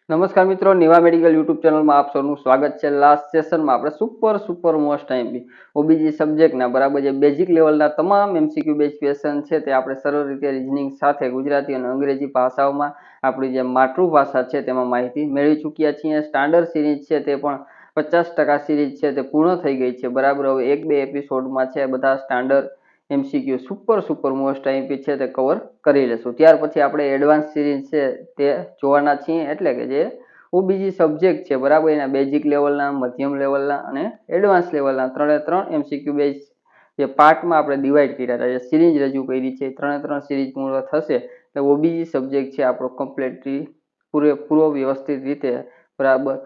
નમસ્કાર મિત્રો, Niva medical YouTube ચેનલમાં આપ સૌનું સ્વાગત છે। લાસ્ટ સેશનમાં આપણે સુપર મોસ્ટ આઈએમપી ઓબીજી સબ્જેક્ટના બરાબર જે બેઝિક લેવલના તમામ એમસીક્યુ બેઝ ક્વેશ્ચન છે તે આપણે સરળ રીતે રીઝનિંગ સાથે ગુજરાતી અને અંગ્રેજી ભાષાઓમાં આપણી જે માતૃભાષા છે તેમાં માહિતી મેળવી ચૂક્યા છીએ। સ્ટાન્ડર્ડ સિરીઝ છે તે પણ 50% સિરીઝ છે તે પૂર્ણ થઈ ગઈ છે બરાબર। હવે 1-2 એપિસોડમાં છે બધા standard MCQ super most IMP છે તે કવર કરી લેશું। ત્યાર પછી આપણે એડવાન્સ સિરીઝ છે તે જોવાના છીએ, એટલે કે જે ઓબીજી સબ્જેક્ટ છે બરાબર એના બેઝિક લેવલના, મધ્યમ લેવલના અને એડવાન્સ લેવલના ત્રણ એમસીક્યુ બેઝ જે પાર્ટમાં આપણે ડિવાઈડ કર્યા હતા, જે સિરીઝ રજૂ કરી છે, ત્રણ સિરીઝ પૂર્ણ થશે એટલે ઓબીજી સબ્જેક્ટ છે આપણો કમ્પ્લીટલી પૂરો વ્યવસ્થિત રીતે બરાબર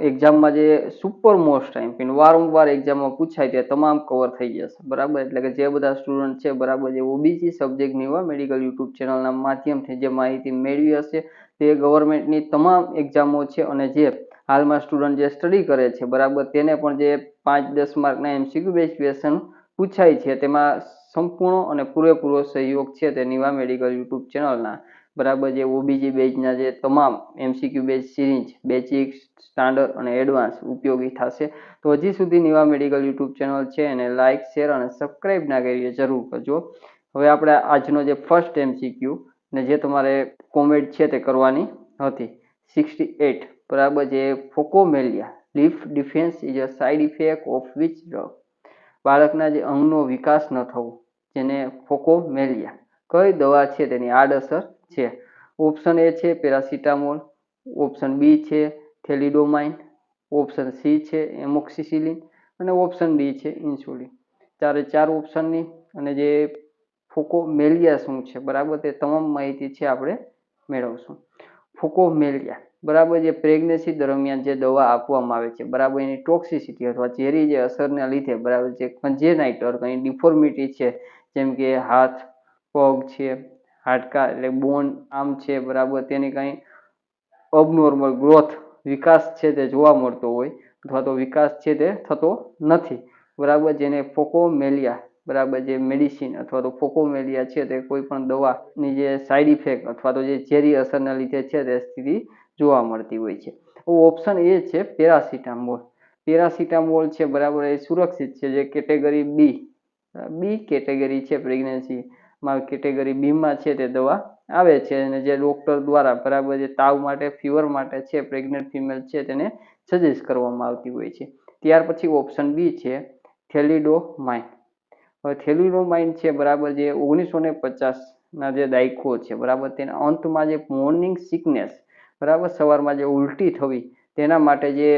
એક્ઝામમાં જે સુપર મોસ્ટ આઈએમપી વારંવાર એક્ઝામમાં પૂછાય તે તમામ કવર થઈ જશે બરાબર। એટલે કે જે બધા સ્ટુડન્ટ છે બરાબર જે ઓબીજી સબ્જેક્ટ નિવા મેડિકલ યુટ્યુબ ચેનલના માધ્યમથી જે માહિતી મેળવી હશે તે ગવર્મેન્ટની તમામ એક્ઝામો છે અને જે હાલમાં સ્ટુડન્ટ જે સ્ટડી કરે છે બરાબર તેને પણ જે 5-10 માર્કના એમસીક્યુ બેઝ ક્વેશ્ચન પૂછાય છે તેમાં સંપૂર્ણ અને પૂરેપૂરો સહયોગ છે તે નિવા મેડિકલ યુટ્યુબ ચેનલના બરાબર જે ઓબીજી બેઝના જે તમામ MCQ base series basic, standard અને એડવાન્સ ઉપયોગી થશે। તો હજી સુધી નિવા મેડિકલ યુટ્યુબ ચેનલ છે એને લાઇક, શેર અને સબસ્ક્રાઇબ ના કરી જરૂર કરજો। હવે આપણે આજનો જે ફર્સ્ટ એમસીક્યુ ને જે તમારે કોમેન્ટ છે તે કરવાની હતી 68 બરાબર જે phocomelia leaf defence is a side effect of which drug. બાળકના જે અંગનો વિકાસ ન થવો જેને ફોકોમેલિયા કઈ દવા છે તેની આડઅસર છે। ઓપ્શન એ છે પેરાસિટામોલ, ઓપ્શન બી છે થેલિડોમાઇન, ઓપ્શન સી છે એમોક્સિસિલિન અને ઓપ્શન ડી છે ઇન્સ્યુલિન। ચાર ઓપ્શનની અને જે ફોકોમેલિયા શું છે બરાબર તે તમામ માહિતી છે આપણે મેળવશું। ફોકોમેલિયા બરાબર જે પ્રેગ્નન્સી દરમિયાન જે દવા આપવામાં આવે છે બરાબર એની ટોક્સિસિટી અથવા ઝેરી જે અસરના લીધે બરાબર જે કન્જેનાઇટલ કંઈ ડિફોર્મિટી છે જેમ કે હાથ, પગ છે, હાડકા એટલે બોન આમ છે બરાબર તેની કંઈ અબનોર્મલ ગ્રોથ વિકાસ છે તે જોવા મળતો હોય અથવા તો વિકાસ છે તે થતો નથી બરાબર જેને ફોકોમેલિયા બરાબર જે મેડિસિન અથવા તો ફોકોમેલિયા છે તે કોઈ પણ દવાની જે સાઇડ ઇફેક્ટ અથવા તો જે ઝેરી અસરના લીધે છે તે સ્થિતિ જોવા મળતી હોય છે। ઓપ્શન એ છે પેરાસિટામોલ। પેરાસિટામોલ છે બરાબર એ સુરક્ષિત છે, જે કેટેગરી બી કેટેગરી છે પ્રેગ્નન્સીમાં કેટેગરી બીમાં છે તે દવા આવે છે અને જે ડોક્ટર દ્વારા બરાબર જે તાવ માટે, ફીવર માટે છે પ્રેગ્નન્ટ ફિમેલ છે તેને સજેસ્ટ કરવામાં આવતી હોય છે। ત્યાર પછી ઓપ્શન બી છે થેલિડોમાઇન। હવે થેલિડોમાઇન છે બરાબર જે 1950ના જે દાયકો છે બરાબર તેના અંતમાં જે મોર્નિંગ સિકનેસ બરાબર સવારમાં જે ઉલટી થવી તેના માટે જે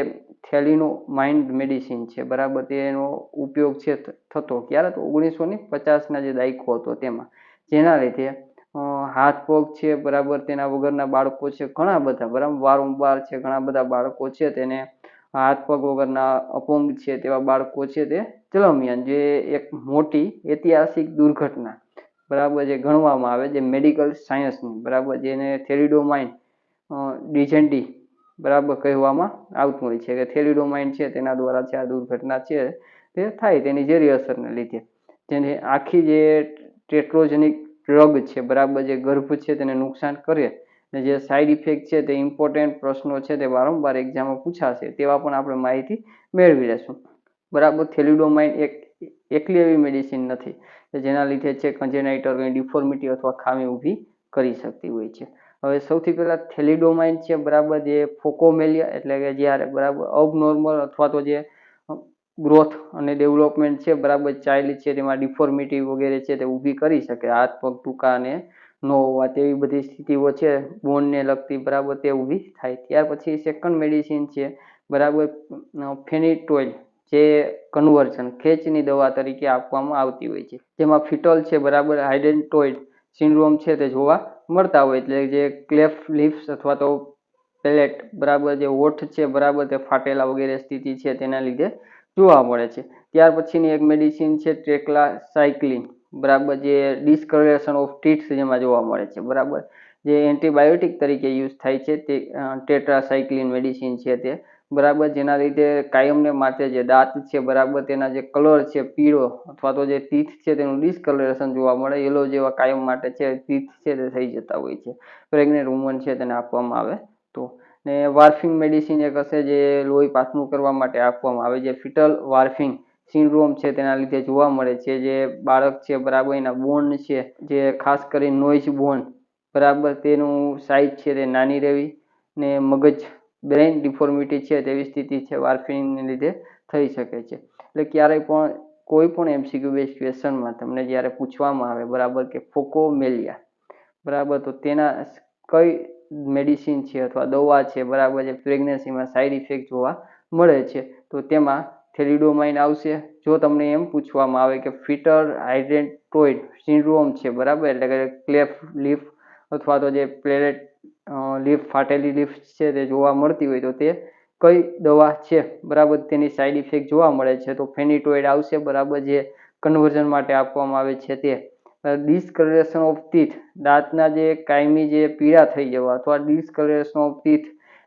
થેલિડોમાઇન મેડિસિન છે બરાબર તેનો ઉપયોગ છે થતો ક્યારે તો 1950ના જે દાયકો હતો તેમાં, જેના લીધે હાથ પગ છે બરાબર તેના વગરના બાળકો છે ઘણા બધા બરાબર વારંવાર છે ઘણા બધા બાળકો છે તેને હાથ પગ વગરના અપંગ છે તેવા બાળકો છે તે જન્મ્યા, જે એક મોટી ઐતિહાસિક દુર્ઘટના બરાબર જે ગણવામાં આવે જે મેડિકલ સાયન્સની બરાબર જેને થેલિડોમાઇન ડિજેન્ડી બરાબર કહેવામાં આવતું હોય છે કે થેલિડોમાઇન છે તેના દ્વારા છે આ દુર્ઘટના છે તે થાય તેની ઝેરી અસરને લીધે, જેને આખી જે ટેટ્રોજેનિક ડ્રગ છે બરાબર જે ગર્ભ છે તેને નુકસાન કરે અને જે સાઇડ ઇફેક્ટ છે તે ઇમ્પોર્ટન્ટ પ્રશ્નો છે તે વારંવાર એક્ઝામમાં પૂછાશે તેવા પણ આપણે માહિતી મેળવી લેશું બરાબર। થેલિડોમાઇન એકલી એવી મેડિસિન નથી જેના લીધે છે કન્જેનાઇટલ ડિફોર્મિટી અથવા ખામી ઊભી કરી શકતી હોય છે। હવે સૌથી પહેલા થેલિડોમાઇન છે બરાબર જે ફોકોમેલિયા એટલે કે જ્યારે બરાબર અબનોર્મલ અથવા તો જે ગ્રોથ અને ડેવલપમેન્ટ છે બરાબર ચાઇલ્ડ છે તેમાં ડિફોર્મિટી વગેરે છે તે ઊભી કરી શકે, હાથ પગ ટૂંકા અને ન હોવા તેવી બધી સ્થિતિઓ છે બોનને લગતી બરાબર તે ઊભી થાય। ત્યાર પછી સેકન્ડ મેડિસિન છે બરાબર ફેનિટોઇલ જે કન્વર્ઝન ખેંચની દવા તરીકે આપવામાં આવતી હોય છે, જેમાં ફિટલ છે બરાબર હાઇડેન્ટોઇડ સિન્ડ્રોમ છે તે જોવા મળતા હોય, એટલે જે ક્લેફ લિપ્સ અથવા તો પેલેટ બરાબર જે હોઠ છે બરાબર તે ફાટેલા વગેરે સ્થિતિ છે તેના લીધે જોવા મળે છે। ત્યાર પછીની એક મેડિસિન છે ટેટ્રાસાઇક્લિન બરાબર જે ડિસ્કલરેશન ઓફ ટીથ્સ જેમાં જોવા મળે છે બરાબર, જે એન્ટીબાયોટિક તરીકે યુઝ થાય છે તે ટેટ્રાસાઇક્લિન મેડિસિન છે તે બરાબર, જેના લીધે કાયમને માટે જે દાંત છે બરાબર તેના જે કલર છે પીળો અથવા તો જે ટીથ છે તેનું ડિસ્કલરેશન જોવા મળે, યલો જેવા કાયમ માટે છે ટીથ છે તે થઈ જતા હોય છે પ્રેગ્નેન્ટ વુમન છે તેને આપવામાં આવે તો। ને વાર્ફિંગ મેડિસિન એક હશે જે લોહી પાતળું કરવા માટે આપવામાં આવે, જે ફિટલ વાર્ફિંગ સિન્ડ્રોમ છે તેના લીધે જોવા મળે છે. જે બાળક છે બરાબર એના બોન છે, જે ખાસ કરી નોઇઝ બોન બરાબર તેનું સાઇઝ છે તે નાની રહેવી, ને મગજ બ્રેઇન ડિફોર્મિટી છે તેવી સ્થિતિ છે વાર્ફિંગને લીધે થઈ શકે છે. એટલે ક્યારેય પણ કોઈ પણ એમસીક્યુ બેઝ ક્વેશ્ચનમાં તમને જ્યારે પૂછવામાં આવે બરાબર કે ફોકોમેલિયા બરાબર, તો તેના કઈ મેડિસિન છે અથવા દવા છે બરાબર જે પ્રેગ્નન્સીમાં સાઈડ ઇફેક્ટ જોવા મળે છે, તો તેમાં થેલિડોમાઇન આવશે. જો તમને એમ પૂછવામાં આવે કે ફિટર હાઇડ્રેટોઇડ સિન્ડ્રોમ છે બરાબર, એટલે કે ક્લેફ લીફ અથવા તો જે પ્લેલેટ લીફ ફાટેલી લીફ છે તે જોવા મળતી હોય તો તે કઈ દવા છે બરાબર તેની સાઈડ ઇફેક્ટ જોવા મળે છે, તો ફેનિટોઇડ આવશે બરાબર, જે કન્વર્ઝન માટે આપવામાં આવે છે. તે ડિસકલરેશન ઓફ ટીથ, દાંતના જે કાયમી જે પીળા થઈ જવા અથવા ડિસકલરેશન ઓફ ટીથ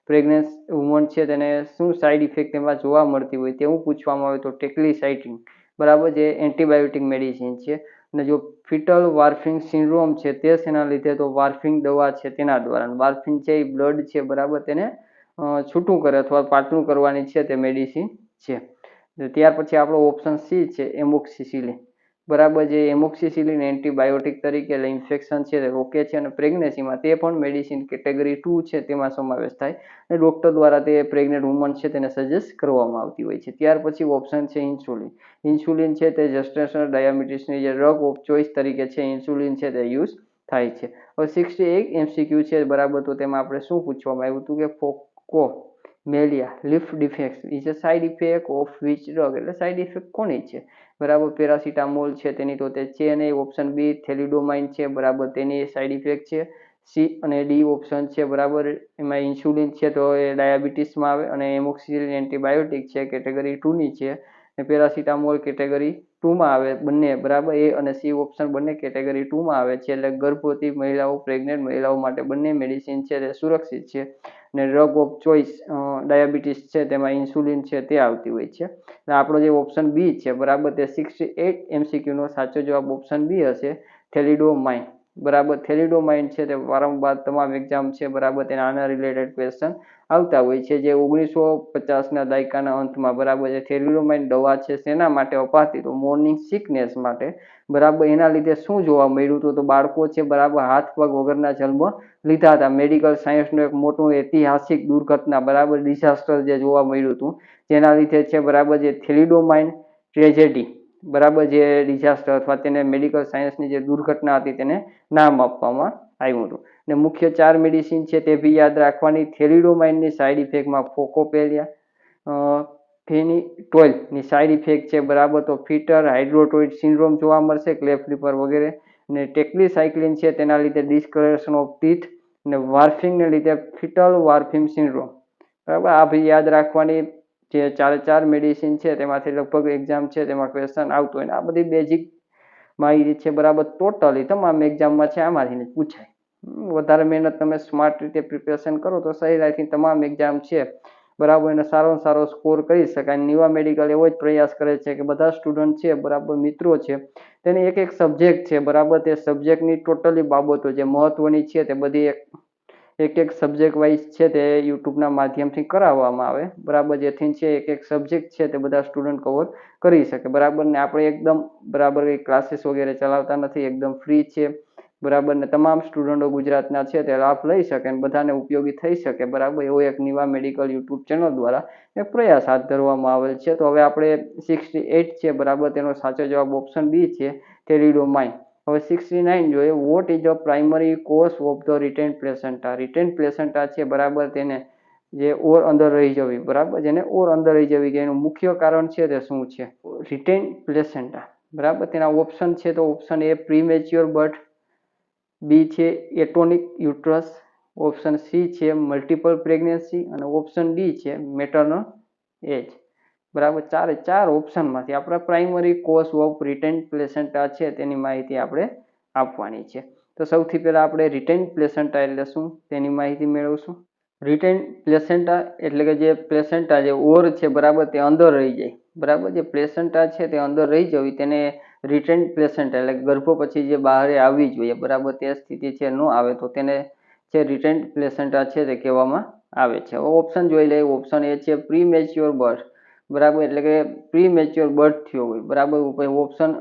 પ્રેગ્નન્ટ વુમન છે તેને શું સાઈડ ઇફેક્ટ તેમાં જોવા મળતી હોય તેવું પૂછવામાં આવે તો ટેક્લિસાઇટિન બરાબર, જે એન્ટીબાયોટિક મેડિસિન છે. અને જો ફિટલ વાર્ફિંગ સિન્ડ્રોમ છે તે શેના લીધે, તો વાર્ફિંગ દવા છે તેના દ્વારા. વાર્ફિંગ છે એ બ્લડ છે બરાબર તેને છૂટું કરે અથવા પાતળું કરવાની છે તે મેડિસિન છે. ત્યાર પછી આપણો ઓપ્શન સી છે એમોક્સિસિલિન બરાબર, જે એમોક્સિસિલિન એન્ટીબાયોટિક તરીકે ઇન્ફેક્શન છે તે રોકે છે અને પ્રેગ્નન્સીમાં તે પણ મેડિસિન કેટેગરી 2 છે તેમાં સમાવેશ થાય અને ડોક્ટર દ્વારા તે પ્રેગ્નેન્ટ વુમન છે તેને સજેસ્ટ કરવામાં આવતી હોય છે. ત્યાર પછી ઓપ્શન છે ઇન્સ્યુલિન. ઇન્સ્યુલિન છે તે જેસ્ટેશનલ ડાયાબિટીસની જે ડ્રગ ઓફ ચોઇસ તરીકે છે ઇન્સ્યુલિન છે તે યુઝ થાય છે. હવે 68 એમસીક્યુ છે બરાબર, તો તેમાં આપણે શું પૂછવામાં આવ્યું હતું કે phocomelia leaf defect is a side effect of which drug, એટલે સાઇડ ઇફેક્ટ કોની છે બરાબર, પેરાસિટામોલ છે તેની તો તે છે નહીં. ઓપ્શન બી થેલિડોમાઇન છે બરાબર તેની સાઇડ ઇફેક્ટ છે. સી અને ડી ઓપ્શન છે બરાબર, એમાં ઇન્સ્યુલિન છે તો એ ડાયાબિટીસમાં આવે અને એમોક્સિસિલિન એન્ટીબાયોટિક છે કેટેગરી 2 ની છે અને પેરાસિટામોલ કેટેગરી 2 માં આવે બંને બરાબર. એ અને સી ઓપ્શન બંને કેટેગરી 2 માં આવે છે, એટલે ગર્ભવતી મહિલાઓ પ્રેગ્નેન્ટ મહિલાઓ માટે બંને મેડિસિન છે તે સુરક્ષિત છે. અને ડ્રગ ઓફ ચોઇસ ડાયાબિટીસ છે તેમાં ઇન્સ્યુલિન છે તે આવતી હોય છે. આપણો જે ઓપ્શન બી છે બરાબર, તે 68 એમસીક્યુ નો સાચો જવાબ ઓપ્શન બી હશે, થેલિડોમાઇન બરાબર. થેલિડોમાઇન છે તે વારંવાર તમામ એક્ઝામ છે બરાબર તેના આના રિલેટેડ ક્વેશ્ચન આવતા હોય છે. જે 1950ના દાયકાના અંતમાં બરાબર જે થેલિડોમાઇન દવા છે શેના માટે અપાતી, તો મોર્નિંગ સિકનેસ માટે બરાબર. એના લીધે શું જોવા મળ્યું હતું, તો બાળકો છે બરાબર હાથ પગ વગરના જન્મ લીધા હતા. મેડિકલ સાયન્સનું એક મોટું ઐતિહાસિક દુર્ઘટના બરાબર ડિઝાસ્ટર જે જોવા મળ્યું હતું, જેના લીધે છે બરાબર જે થેલિડોમાઇન ટ્રેજેડી બરાબર જે ડિઝાસ્ટર અથવા તેને મેડિકલ સાયન્સની જે દુર્ઘટના હતી તેને નામ આપવામાં આવ્યું હતું. ને મુખ્ય 4 મેડિસિન છે તે બી યાદ રાખવાની. થેલિડોમાઇનની સાઇડ ઇફેક્ટમાં ફોકોપેલિયા, ફેનિટોઇલની સાઇડ ઇફેક્ટ છે બરાબર તો ફિટર હાઇડ્રોટોઇડ સિન્ડ્રોમ જોવા મળશે, ક્લેફ લીપર વગેરે. ને ટેક્લિસાઇક્લિન છે તેના લીધે ડિસ્કલરેશન ઓફ ટીથ, અને વાર્ફિંગને લીધે ફિટલ વાર્ફિંગ સિન્ડ્રોમ બરાબર. આ બી યાદ રાખવાની. જે 4 મેડિસિન છે તેમાંથી લગભગ એક્ઝામ છે તેમાં ક્વેશ્ચન આવતો હોય ને આ બધી બેઝિક માહિતી છે બરાબર, ટોટલી તમામ એક્ઝામમાં છે આમાંથી પૂછાય. વધારે મહેનત તમે સ્માર્ટ રીતે પ્રિપેરેશન કરો તો સહેલાઈથી તમામ એક્ઝામ છે બરાબર એને સારો સ્કોર કરી શકાય. નિવા મેડિકલ એવો જ પ્રયાસ કરે છે કે બધા સ્ટુડન્ટ છે બરાબર મિત્રો છે તેને એક સબ્જેક્ટ છે બરાબર, તે સબ્જેક્ટની ટોટલી બાબતો જે મહત્વની છે તે બધી એક સબ્જેક્ટ વાઇઝ છે તે યુટ્યુબના માધ્યમથી કરાવવામાં આવે બરાબર, જેથી છે એક સબ્જેક્ટ છે તે બધા સ્ટુડન્ટ કવર કરી શકે બરાબર. ને આપણે એકદમ બરાબર કંઈ ક્લાસીસ વગેરે ચલાવતા નથી, એકદમ ફ્રી છે બરાબર. ને તમામ સ્ટુડન્ટો ગુજરાતના છે તે લાભ લઈ શકે અને બધાને ઉપયોગી થઈ શકે બરાબર, એવો એક નિવા મેડિકલ યુટ્યુબ ચેનલ દ્વારા એક પ્રયાસ હાથ ધરવામાં આવેલ છે. તો હવે આપણે 68 છે બરાબર તેનો સાચો જવાબ ઓપ્શન બી છે, થેલિડોમાઇન. હવે 69 જોઈએ, what is the primary cause of the written placenta. Written placenta છે બરાબર તેને જે ઓર અંદર રહી જવી બરાબર, જેને ઓર અંદર રહી જવી કે એનું મુખ્ય કારણ છે તે શું છે, રિટેન પ્લેસેન્ટા બરાબર. તેના ઓપ્શન છે તો ઓપ્શન એ પ્રીમેચ્યોર બર્થ, બી છે એટોનિક યુટ્રસ, ઓપ્શન સી છે મલ્ટિપલ પ્રેગ્નન્સી અને ઓપ્શન ડી છે મેટર્નલ એજ બરાબર. 4 ઓપ્શનમાંથી આપણે primary cause of written placenta છે તેની માહિતી આપણે આપવાની છે. તો સૌથી પહેલા આપણે રિટેન પ્લેસેન્ટા એટલે શું તેની માહિતી મેળવશું. રિટેન પ્લેસેન્ટા એટલે કે જે પ્લેસેન્ટા જે ઓર છે બરાબર તે અંદર રહી જાય બરાબર, જે પ્લેસેન્ટા છે તે અંદર રહી જવી તેને રિટેન પ્લેસેન્ટા એટલે ગર્ભ પછી જે બહાર આવવી જોઈએ બરાબર તે સ્થિતિ છે ન આવે તો તેને જે રિટેન પ્લેસેન્ટા છે તે કહેવામાં આવે છે. ઓપ્શન જોઈ લઈએ. ઓપ્શન એ છે પ્રી મેચ્યોર બર્થ, બરાબર, એટલે કે પ્રી મેચ્યોર બર્થ થયો હોય, બરાબર. ઓપ્શન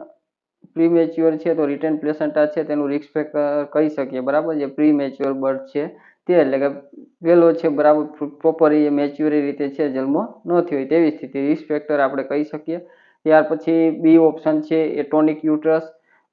પ્રી મેચ્યોર છે તો રિટેન પ્લેસેન્ટા છે તેનું રિસ્ક ફેક્ટર કહી શકીએ, બરાબર. જે પ્રી મેચ્યોર બર્થ છે તે એટલે કે પેલો છે, બરાબર, પ્રોપર એ મેચ્યોરી રીતે છે જન્મ ન થયો હોય તેવી સ્થિતિ, રિસ્ક ફેક્ટર આપણે કહી શકીએ. ત્યાર પછી બી ઓપ્શન છે એટોનિક યુટ્રસ,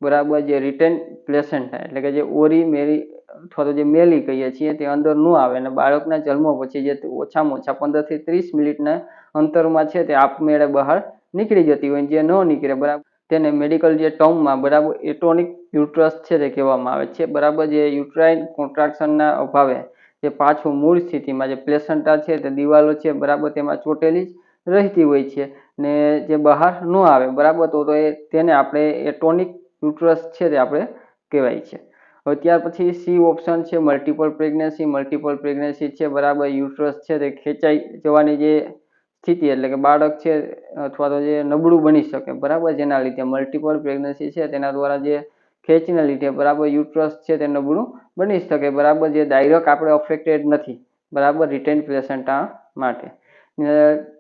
બરાબર. જે રિટેન પ્લેસેન્ટા એટલે કે જે ઓરી મેરી અથવા તો જે મેલી કહીએ છીએ તે અંદર ન આવે અને બાળકના જન્મ પછી જે ઓછામાં ઓછા 15 થી 30 મિનિટના અંતરમાં છે તે આપમેળે બહાર નીકળી જતી હોય. જે ન નીકળે, બરાબર, તેને મેડિકલ જે ટર્મમાં, બરાબર, એટોનિક યુટ્રસ છે તે કહેવામાં આવે છે, બરાબર. જે યુટ્રાઇન કોન્ટ્રાક્શનના અભાવે જે પાછું મૂળ સ્થિતિમાં જે પ્લેસેન્ટા છે તે દિવાલો છે, બરાબર, તેમાં ચોટેલી જ રહેતી હોય છે ને જે બહાર ન આવે, બરાબર. તો તેને આપણે એટોનિક યુટ્રસ છે તે આપણે કહેવાય છે. હવે ત્યાર પછી સી ઓપ્શન છે મલ્ટિપલ પ્રેગ્નન્સી. મલ્ટિપલ પ્રેગ્નન્સી છે, બરાબર, યુટ્રસ છે તે ખેંચાઈ જવાની જે સ્થિતિ એટલે કે બાળક છે અથવા તો જે નબળું બની શકે, બરાબર, જેના લીધે મલ્ટિપલ પ્રેગ્નન્સી છે તેના દ્વારા જે ખેંચને લીધે, બરાબર, યુટ્રસ છે તે નબળું બની શકે, બરાબર. જે ડાયરેક્ટ આપણે અફેક્ટેડ નથી, બરાબર, રિટેન પ્લેસેન્ટા માટે.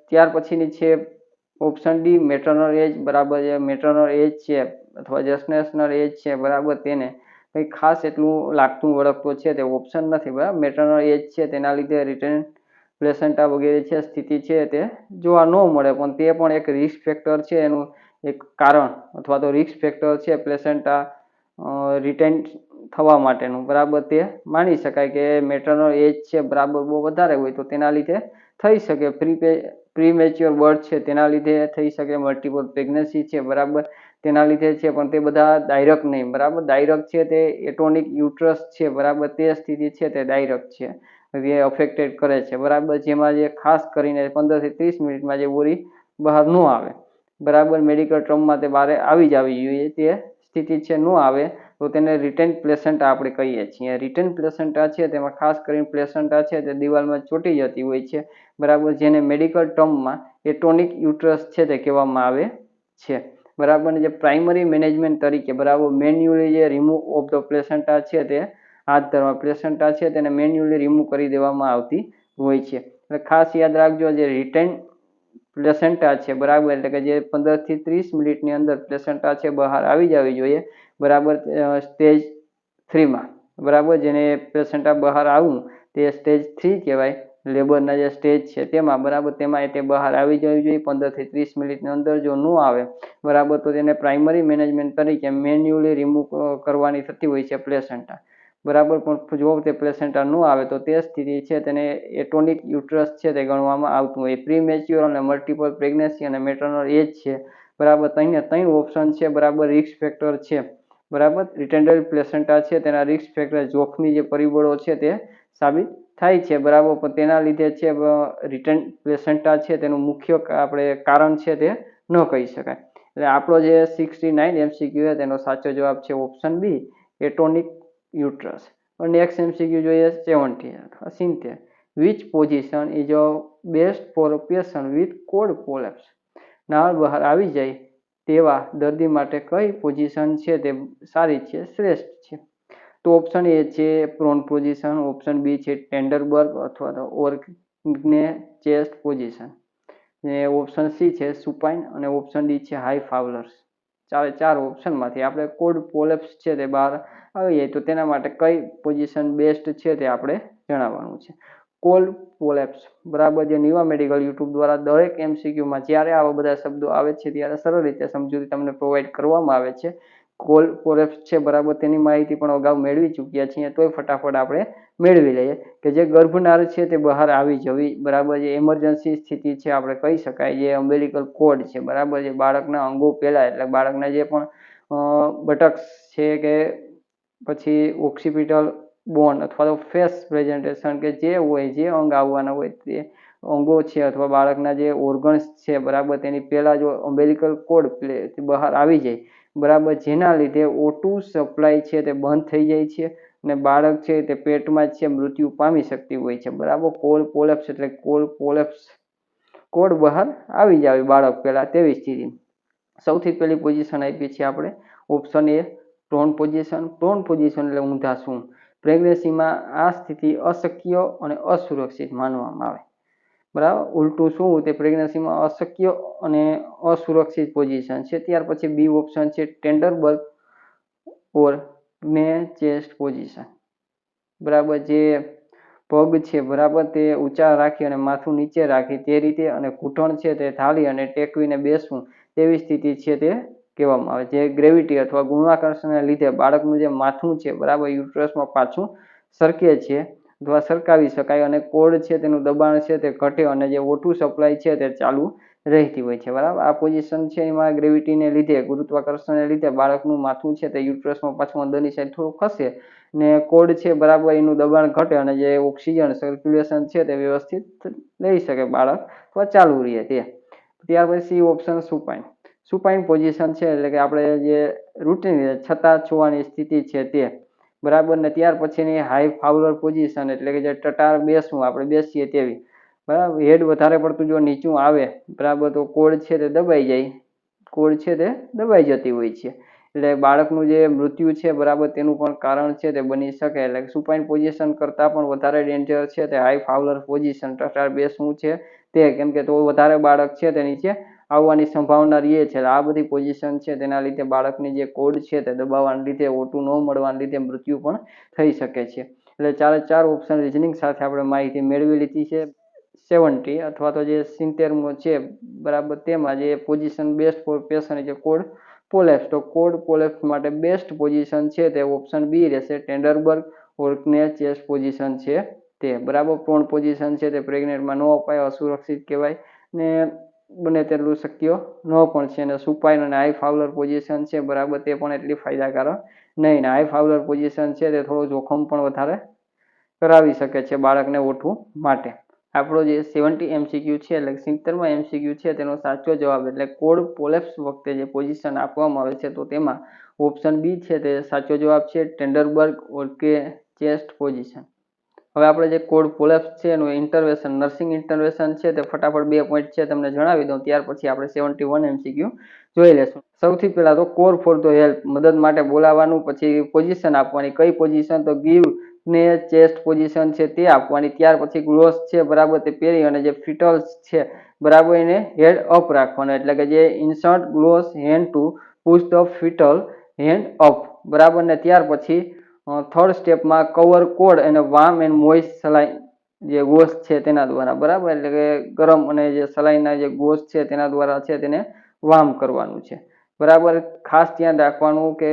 ત્યાર પછીની છે ઓપ્શન ડી મેટર્નલ એજ, બરાબર. જે મેટર્નલ એજ છે અથવા જેસ્ટેશનલ એજ છે, બરાબર, તેને કંઈ ખાસ એટલું લાગતું વળગતું છે તે ઓપ્શન નથી, બરાબર. મેટર્નલ એજ છે તેના લીધે રિટેન પ્લેસેન્ટા વગેરે છે સ્થિતિ છે તે જોવા ન મળે, પણ તે પણ એક રિસ્ક ફેક્ટર છે, એનું એક કારણ અથવા તો રિસ્ક ફેક્ટર છે પ્લેસેન્ટા રિટેન થવા માટેનું, બરાબર. તે માની શકાય કે મેટર્નલ એજ છે, બરાબર, બહુ વધારે હોય તો તેના લીધે થઈ શકે. પ્રી મેચ્યોર બર્થ છે તેના લીધે થઈ શકે. મલ્ટિપલ પ્રેગ્નન્સી છે, બરાબર, તેના લીધે છે, પણ તે બધા ડાયરેક્ટ નહીં, બરાબર. ડાયરેક્ટ છે તે એટોનિક યુટ્રસ છે, બરાબર, તે સ્થિતિ છે તે ડાયરેક્ટ છે, જે અફેક્ટેડ કરે છે, બરાબર. જેમાં જે ખાસ કરીને 15 થી 30 મિનિટમાં જે ઓરી બહાર ન આવે, બરાબર, મેડિકલ ટર્મમાં તે બહાર આવી જ આવી જોઈએ, તે સ્થિતિ છે ન આવે તો તેને રિટેન પ્લેસેન્ટા આપણે કહીએ છીએ. રિટેન પ્લેસેન્ટા છે તેમાં ખાસ કરીને પ્લેસેન્ટા છે તે દિવાલમાં ચોંટી જતી હોય છે, બરાબર, જેને મેડિકલ ટર્મમાં એટોનિક યુટ્રસ છે તે કહેવામાં આવે છે, બરાબર. જે પ્રાઇમરી મેનેજમેન્ટ તરીકે, બરાબર, મેન્યુઅલી જે રિમૂવ ઓફ ધ પ્લેસેન્ટા છે તે હાથ ધરવા, પ્લેસેન્ટા છે તેને મેન્યુઅલી રિમૂવ કરી દેવામાં આવતી હોય છે. એટલે ખાસ યાદ રાખજો, જે રિટેન પ્લેસેન્ટા છે, બરાબર, એટલે કે જે 15 થી 30 મિનિટની અંદર પ્લેસેન્ટા છે બહાર આવી જવી જોઈએ, બરાબર, સ્ટેજ 3માં, બરાબર. જેને પ્લેસેન્ટા બહાર આવવું તે સ્ટેજ 3 કહેવાય, લેબરના જે સ્ટેજ છે તેમાં, બરાબર, તેમાં તે બહાર આવી જવી જોઈએ. 15 થી 30 મિનિટની અંદર જો ન આવે, બરાબર, તો તેને પ્રાઇમરી મેનેજમેન્ટ તરીકે મેન્યુઅલી રિમૂવ કરવાની થતી હોય છે પ્લેસેન્ટા, બરાબર. પણ જો તે પ્લેસેન્ટા ન આવે તો તે સ્થિતિ છે તેને એટોનિક યુટ્રસ છે તે ગણવામાં આવતું હોય. પ્રી મેચ્યોર અને મલ્ટિપલ પ્રેગ્નન્સી અને મેટર્નલ એજ છે, બરાબર, ત્રણ ઓપ્શન છે, બરાબર. રિસ્ક ફેક્ટર છે, બરાબર, રિટેન્ડેડ પ્લેસેન્ટા છે તેના રિસ્ક ફેક્ટર જોખમી જે પરિબળો છે તે સાબિત થાય છે, બરાબર. પણ તેના લીધે છે રિટેન પ્લેસેન્ટા છે તેનું મુખ્ય આપણે કારણ છે તે ન કહી શકાય. એટલે આપણો જે 69 MCQ છે તેનો સાચો જવાબ છે option B atonic uterus. Next MCQ જોઈએ 70. Which position is best for patient with cord collapse. નાળ બહાર આવી જાય તેવા દર્દી માટે કઈ પોઝિશન છે તે સારી છે, શ્રેષ્ઠ છે? તો ઓપ્શન એ છે પ્રોન પોઝિશન, ઓપ્શન બી છે ટેન્ડરબર્ગ અથવા તો ઓર્ગને ચેસ્ટ પોઝિશન, ઓપ્શન સી છે સુપાઇન અને ઓપ્શન ડી છે હાઈ ફાવલર્સ. ચાર ઓપ્શનમાંથી આપણે કોડ કોલેપ્સ છે તે બહાર આવી જાય તો તેના માટે કઈ પોઝિશન બેસ્ટ છે તે આપણે જણાવવાનું છે. કોલ્ડ કોલેપ્સ, બરાબર. જે નિવા મેડિકલ યુટ્યુબ દ્વારા દરેક MCQમાં જ્યારે આવા બધા શબ્દો આવે છે ત્યારે સરળ રીતે સમજૂતી તમને પ્રોવાઈડ કરવામાં આવે છે. કોલ્ડ કોલેપ્સ છે, બરાબર, તેની માહિતી પણ અગાઉ મેળવી ચૂક્યા છીએ, તોય ફટાફટ આપણે મેળવી લઈએ કે જે ગર્ભનાળ છે તે બહાર આવી જવી, બરાબર. જે ઇમરજન્સી સ્થિતિ છે આપણે કહી શકાય, જે અમ્બેલિકલ કોર્ડ છે, બરાબર, જે બાળકના અંગો પહેલા એટલે બાળકના જે પણ બટક્સ છે કે પછી ઓક્સિપિટલ બોન અથવા તો ફેસ પ્રેઝન્ટેશન કે જે હોય, જે અંગ આવવાના હોય તે અંગો છે અથવા બાળકના જે ઓર્ગન્સ છે, બરાબર, તેની પહેલા જો અમ્બેલિકલ કોર્ડ બહાર આવી જાય, બરાબર, જેના લીધે O2 સપ્લાય છે તે બંધ થઈ જાય છે અને બાળક છે તે પેટમાં છે મૃત્યુ પામી શકતી હોય છે, બરાબર. કોલ્ડ કોલેપ્સ એટલે કોલ્ડ કોલેપ્સ, કોડ બહાર આવી જાય બાળક પહેલા તેવી સ્થિતિ. સૌથી પહેલી પોઝિશન આપી છે આપણે option A prone position. Prone position એટલે ઊંધા સૂમ, પ્રેગ્નન્સીમાં આ સ્થિતિ અશક્ય અને અસુરક્ષિત માનવામાં આવે, બરાબર. ઉલટું શું, તે પ્રેગ્નન્સીમાં અશક્ય અને અસુરક્ષિત પોઝિશન છે. ત્યાર પછી બી ઓપ્શન છે ટેન્ડરબર્ગ ઓર ને ચેસ્ટ પોઝિશન, બરાબર. જે પગ છે, બરાબર, તે ઊંચા રાખી અને માથું નીચે રાખી તે રીતે અને ઘૂંટણ છે તે ઢાળી અને ટેકવીને બેસવું તેવી સ્થિતિ છે તે કહેવામાં આવે. જે ગ્રેવિટી અથવા ગુરુત્વાકર્ષણને લીધે બાળકનું જે માથું છે, બરાબર, યુટ્રસમાં પાછું સરકે છે અથવા સરકાવી શકાય અને કોડ છે તેનું દબાણ છે તે ઘટે અને જે O2 સપ્લાય છે તે ચાલુ રહેતી હોય છે, બરાબર. આ પોઝિશન છે એમાં ગ્રેવિટીને લીધે, ગુરુત્વાકર્ષણને લીધે બાળકનું માથું છે તે યુટ્રસમાં પાછું અંદરની સાઈડ થોડું ખસે ને કોડ છે, બરાબર, એનું દબાણ ઘટે અને જે ઓક્સિજન સર્ક્યુલેશન છે તે વ્યવસ્થિત લઈ શકે બાળક અથવા ચાલુ રહે તે. ત્યાર પછી ઓપ્શન સુપાઇન પોઝિશન છે, એટલે કે આપણે જે રૂટીન છતાં જોવાની સ્થિતિ છે તે, બરાબર. ને ત્યાર પછીની હાઈ ફાઉલર પોઝિશન, એટલે કે જે ટટાર બેસવું, આપણે બેસીએ તેવી, બરાબર. હેડ વધારે પડતું જો નીચું આવે, બરાબર, તો કોડ છે તે દબાઈ જાય, કોડ છે તે દબાઈ જતી હોય છે, એટલે બાળકનું જે મૃત્યુ છે, બરાબર, તેનું પણ કારણ છે તે બની શકે. એટલે સુપાઇન પોઝિશન કરતાં પણ વધારે ડેન્જર છે તે હાઈ ફાઉલર પોઝિશન, ટટાર બેસવું છે તે, કેમ કે તો વધારે બાળક છે તે નીચે આવવાની સંભાવના રહે છે. આ બધી પોઝિશન છે તેના લીધે બાળકની જે કોડ છે તે દબાવવાના લીધે, O2 ન મળવાના લીધે મૃત્યુ પણ થઈ શકે છે. એટલે ચાર ઓપ્શન રિઝનિંગ સાથે આપણે માહિતી મેળવી લીધી છે. 70 અથવા તો જે 70મો છે, બરાબર, તેમાં જે પોઝિશન બેસ્ટ ફોર પેશન્ટ જે કોડ પોલેપ્સ, તો કોડ પોલેપ્સ માટે બેસ્ટ પોઝિશન છે તે ઓપ્શન બી રહેશે, ટેન્ડરબર્ગ ઓર્કને ચેસ્ટ પોઝિશન છે તે, બરાબર. પ્રોન પોઝિશન છે તે પ્રેગ્નેન્ટમાં ન અપાય, અસુરક્ષિત કહેવાય ને બને તેટલું શક્ય ન પણ છે. અને સુપાઇન અને હાઈ ફાઉલર પોઝિશન છે, બરાબર, તે પણ એટલી ફાયદાકારક નહીં. ને હાઈ ફાઉલર પોઝિશન છે તે થોડો જોખમ પણ વધારે કરાવી શકે છે બાળકને O2 માટે. આપણો જે 70 MCQ છે, એટલે 70માં MCQ છે, તેનો સાચો જવાબ, એટલે કોડ પોલેપ્સ વખતે જે પોઝિશન આપવામાં આવે છે, તો તેમાં ઓપ્શન બી છે તે સાચો જવાબ છે, ટેન્ડરબર્ગ ઓર્કે ચેસ્ટ પોઝિશન. હવે આપણે જે કોડ પોલેપ્સ છે એનું ઇન્ટરવેશન, નર્સિંગ ઇન્ટરવેશન છે તે ફટાફટ 2 પોઈન્ટ છે તમને જણાવી દઉં, ત્યાર પછી આપણે 71 MCQ જોઈ લેશું. સૌથી પહેલા તો કોર ફોર ધ હેલ્પ, મદદ માટે બોલાવવાનું, પછી પોઝિશન આપવાની, કઈ પોઝિશન, તો ગીવ ને ચેસ્ટ પોઝિશન છે તે આપવાની. ત્યાર પછી ગ્લોવ્સ છે, બરાબર, તે પહેરી અને જે ફિટલ્સ છે, બરાબર, એને હેડ અપ રાખવાનો, એટલે કે જે insert gloves hand to push the foetal hand up, બરાબર. ને ત્યાર પછી થર્ડ સ્ટેપમાં કવર કોડ અને વાર્મ એન્ડ મોઇસ્ટ સલાઈન જે ગોસ છે તેના દ્વારા, બરાબર, એટલે કે ગરમ અને જે સલાઈનના જે ગોસ છે તેના દ્વારા છે તેને વાર્મ કરવાનું છે, બરાબર. ખાસ ધ્યાન રાખવાનું કે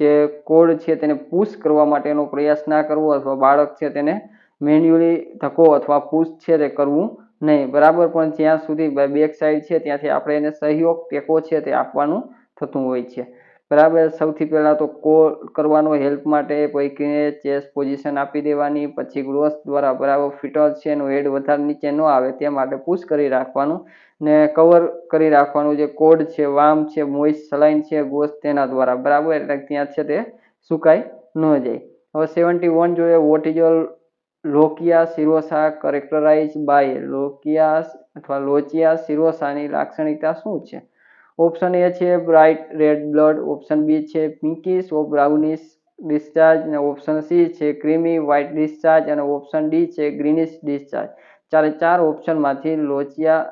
જે કોડ છે તેને પુશ કરવા માટેનો પ્રયાસ ના કરવો અથવા બાળક છે તેને મેન્યુઅલી ધક્કો અથવા પુશ છે તે કરવું નહીં, બરાબર. પણ જ્યાં સુધી બેક સાઈડ છે ત્યાંથી આપણે એને સહયોગ ટેકો છે તે આપવાનું થતું હોય છે, બરાબર. સૌથી પહેલા તો કોલ કરવાનો હેલ્પ માટે, પૈકીને ચેસ્ટ પોઝિશન આપી દેવાની, પછી ગ્લોવ્સ દ્વારા, બરાબર, ફિટલ છે એનું હેડ વધારે નીચે ન આવે તે માટે પુશ કરી રાખવાનું ને કવર કરી રાખવાનું. જે કોડ છે, વાર્મ છે, મોઇસ્ટ સલાઈન છે, ગોસ તેના દ્વારા, બરાબર, એટલે ત્યાં છે તે સુકાઈ ન જાય. હવે 71 જોઈએ, what is lochia serosa characterise by, lochia અથવા લોચિયા સિરોસાની લાક્ષણિકતા શું છે? ઓપ્શન એ છે bright red blood, option B છે પિંકિશ ઓર બ્રાઉનિશ ડિસ્ચાર્જ, અને ઓપ્શન સી છે ક્રીમી વ્હાઇટ ડિસ્ચાર્જ, અને ઓપ્શન ડી છે ગ્રીનિશ ડિસ્ચાર્જ. ચાર ઓપ્શનમાંથી લોચિયા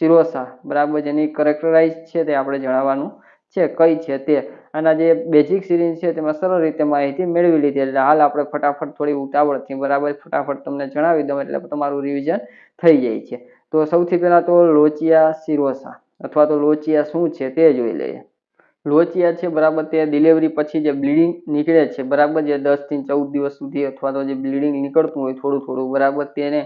સિરોસા, બરાબર, જેની કેરેક્ટરાઇઝ છે તે આપણે જણાવવાનું છે કઈ છે તે. આના જે બેઝિક સિરીઝ છે તેમાં સરળ રીતે માહિતી મેળવી લીધી, એટલે હાલ આપણે ફટાફટ થોડી ઉતાવળથી, બરાબર, ફટાફટ તમને જણાવી દઉં એટલે તમારું રિવિઝન થઈ જાય છે. તો સૌથી પહેલા તો લોચિયા સિરોસા અથવા તો લોચિયા શું છે તે જોઈ લઈએ. લોચિયા છે, બરાબર, તે ડિલિવરી પછી જે બ્લીડિંગ નીકળે છે, બરાબર, જે 10 થી 14 દિવસ સુધી અથવા તો જે બ્લીડિંગ નીકળતું હોય થોડું થોડું, બરાબર, તેને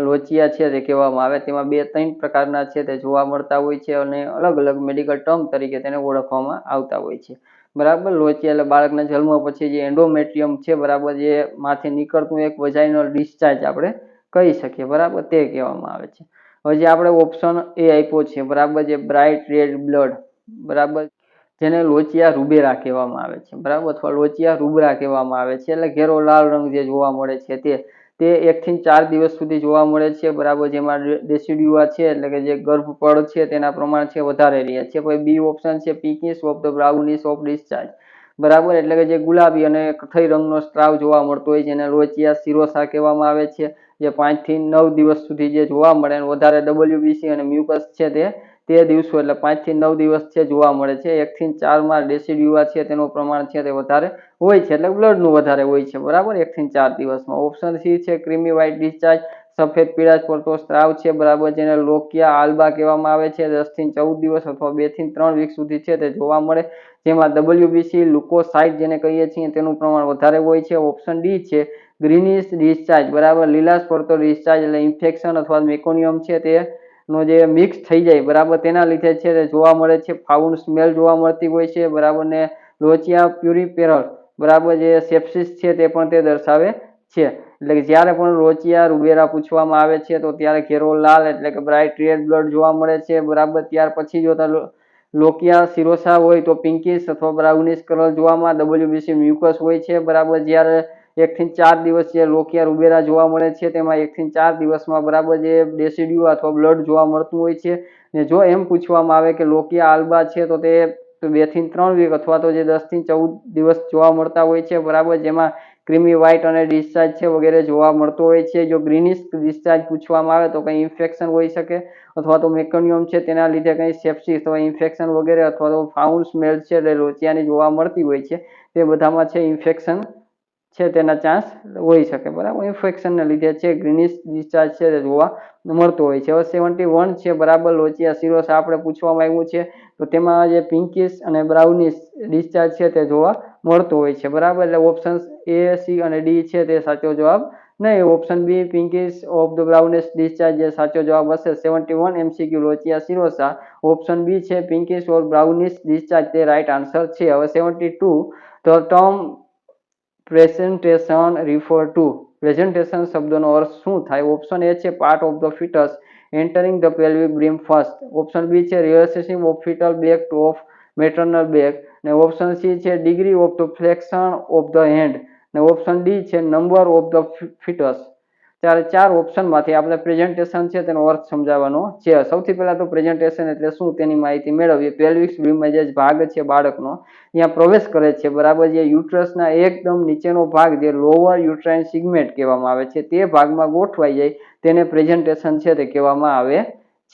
લોચિયા છે તે કહેવામાં આવે. તેમાં 2-3 પ્રકારના છે તે જોવા મળતા હોય છે અને અલગ અલગ મેડિકલ ટર્મ તરીકે તેને ઓળખવામાં આવતા હોય છે, બરાબર. લોચિયા એટલે બાળકના જન્મ પછી જે એન્ડોમેટ્રિયમ છે, બરાબર, જે માંથી નીકળતું એક વજાઇનલ ડિસ્ચાર્જ આપણે કહી શકીએ, બરાબર, તે કહેવામાં આવે છે. હવે જે આપણે ઓપ્શન એ આપ્યો છે, બરાબર, જે બ્રાઇટ રેડ બ્લડ, બરાબર, જેને લોચિયા રૂબેરા કહેવામાં આવે છે, બરાબર, અથવા લોચિયા રૂબરા કહેવામાં આવે છે, એટલે ઘેરો લાલ રંગ જે જોવા મળે છે તે 1 થી 4 દિવસ સુધી જોવા મળે છે, બરાબર. જેમાં ડેસિડ્યુઆ છે, એટલે કે જે ગર્ભપળ છે તેના પ્રમાણ છે વધારે રહે છે. પછી બી ઓપ્શન છે pinkish of the brownish of discharge, બરાબર, એટલે કે જે ગુલાબી અને કથ્થઈ રંગનો સ્ત્રાવ જોવા મળતો હોય છે એને લોચિયા સિરોસા કહેવામાં આવે છે, જે 5 થી 9 દિવસ સુધી જે જોવા મળે અને વધારે WBC અને મ્યુકસ છે તે દિવસો એટલે 5 થી 9 દિવસ છે જોવા મળે છે. 1 થી 4 માં ડેસિડ્યુઆ છે તેનું પ્રમાણ છે તે વધારે હોય છે, એટલે બ્લડનું વધારે હોય છે. બરાબર, 1 થી 4 દિવસમાં. ઓપ્શન સી છે ક્રીમી વ્હાઇટ ડિસ્ચાર્જ, સફેદ પીળાશ પડતો સ્ત્રાવ છે. બરાબર, જેને લોકિયા આલ્બા કહેવામાં આવે છે. 10 થી 14 દિવસ અથવા 2 થી 3 વીક સુધી છે તે જોવા મળે, જેમાં WBC લ્યુકોસાઇટ જેને કહીએ છીએ તેનું પ્રમાણ વધારે હોય છે. ઓપ્શન ડી છે ગ્રીનિશ ડિસ્ચાર્જ. બરાબર, લીલાશ પડતો ડિસ્ચાર્જ એટલે ઇન્ફેક્શન અથવા મેકોનિયમ છે તે નો જે મિક્સ થઈ જાય, બરાબર, તેના લીધે છે તે જોવા મળે છે. ફાઉલ સ્મેલ જોવા મળતી હોય છે. બરાબર, ને લોચિયા પ્યુરિપેરલ, બરાબર, જે સેપ્સિસ છે તે પણ તે દર્શાવે છે. એટલે કે જ્યારે પણ લોચિયા રૂબેરા પૂછવામાં આવે છે તો ત્યારે ઘેરો લાલ એટલે કે બ્રાઇટ રેડ બ્લડ જોવા મળે છે. બરાબર, ત્યાર પછી જો લોકિયા સિરોસા હોય તો પિંકિશ અથવા બ્રાઉનિશ કલર જોવામાં, WBC મ્યુકસ હોય છે. બરાબર, જ્યારે 1 થી 4 દિવસ જે લોકિયા રૂબેરા જોવા મળે છે તેમાં 1 થી 4 દિવસમાં બરાબર જે ડેસિડ્યુ અથવા બ્લડ જોવા મળતું હોય છે. ને જો એમ પૂછવામાં આવે કે લોકિયા આલ્બા છે તો તે 2 થી 3 વીક અથવા તો જે 10 થી 14 દિવસ જોવા મળતા હોય છે. બરાબર, જેમાં ક્રીમી વ્હાઇટ અને ડિસ્ચાર્જ છે વગેરે જોવા મળતો હોય છે. જો ગ્રીનિશ ડિસ્ચાર્જ પૂછવામાં આવે તો કંઈ ઇન્ફેક્શન હોઈ શકે અથવા તો મેકોનિયમ છે તેના લીધે કંઈ સેપ્સિસ અથવા ઇન્ફેક્શન વગેરે અથવા તો ફાઉલ સ્મેલ છે એટલે લોચિયાની જોવા મળતી હોય છે. તે બધામાં છે ઇન્ફેક્શન છે તેના ચાન્સ હોઈ શકે. બરાબર, ઇન્ફેક્શનને લીધે છે ગ્રીનિશ ડિસ્ચાર્જ છે તે જોવા મળતો હોય છે. હવે 71 છે. બરાબર, લોચિયા સિરોસા આપણે પૂછવામાં આવ્યું છે તો તેમાં જે પિંકિશ અને બ્રાઉનિશ ડિસ્ચાર્જ છે તે જોવા મળતો હોય છે. બરાબર, એટલે ઓપ્શન A, C અને D છે તે સાચો જવાબ નહીં. Option B pinkish of the brownish discharge જે સાચો જવાબ હશે. 71 MCQ લોચિયા સિરોસા, ઓપ્શન બી છે પિંકિશ ઓર બ્રાઉનિશ ડિસ્ચાર્જ તે રાઈટ આન્સર છે. હવે 72 the term presentation refer to. Presentation શબ્દનો અર્થ શું થાય? ઓપ્શન એ છે part of the fetus entering the pelvic brim first. Option B છે relationship of foetal back to of maternal back. ને ઓપ્શન સી છે degree of the flexion of the hand. ને option D છે number of the fetus. ત્યારે 4 ઓપ્શનમાંથી આપણે presentation છે તેનો અર્થ સમજાવવાનો છે. સૌથી પહેલા તો પ્રેઝન્ટેશન એટલે શું તેની માહિતી મેળવીએ. પેલ્વિક બ્રીમમાં જે ભાગ છે બાળકનો ત્યાં પ્રવેશ કરે છે. બરાબર, જે યુટ્રસના એકદમ નીચેનો ભાગ જે લોઅર યુટ્રાઇન સિગમેન્ટ કહેવામાં આવે છે તે ભાગમાં ગોઠવાઈ જાય તેને પ્રેઝન્ટેશન છે તે કહેવામાં આવે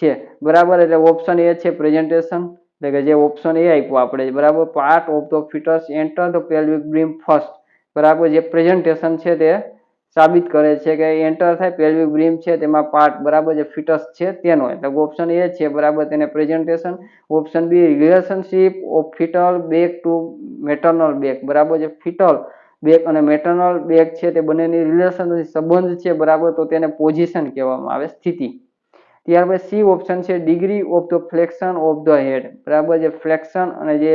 છે. બરાબર, એટલે ઓપ્શન એ છે પ્રેઝન્ટેશન, એટલે કે જે ઓપ્શન એ આપ્યો આપણે, બરાબર, part of the fetus enter the pelvic brim first. બરાબર, જે પ્રેઝન્ટેશન છે તે સાબિત કરે છે કે એન્ટર થાય પેલ્વિક બ્રીમ છે તેમાં પાર્ટ, બરાબર, જે ફિટસ છે તેનો, એટલે ઓપ્શન એ છે, બરાબર, તેને presentation. Option B relationship of foetal back to maternal back. બરાબર, જે ફિટલ બેક અને મેટર્નલ બેક છે તે બંનેની રિલેશન સંબંધ છે, બરાબર, તો તેને પોઝિશન કહેવામાં આવે, સ્થિતિ. ત્યારબાદ સી ઓપ્શન છે degree of the flexion of the head. બરાબર, જે ફ્લેક્શન અને જે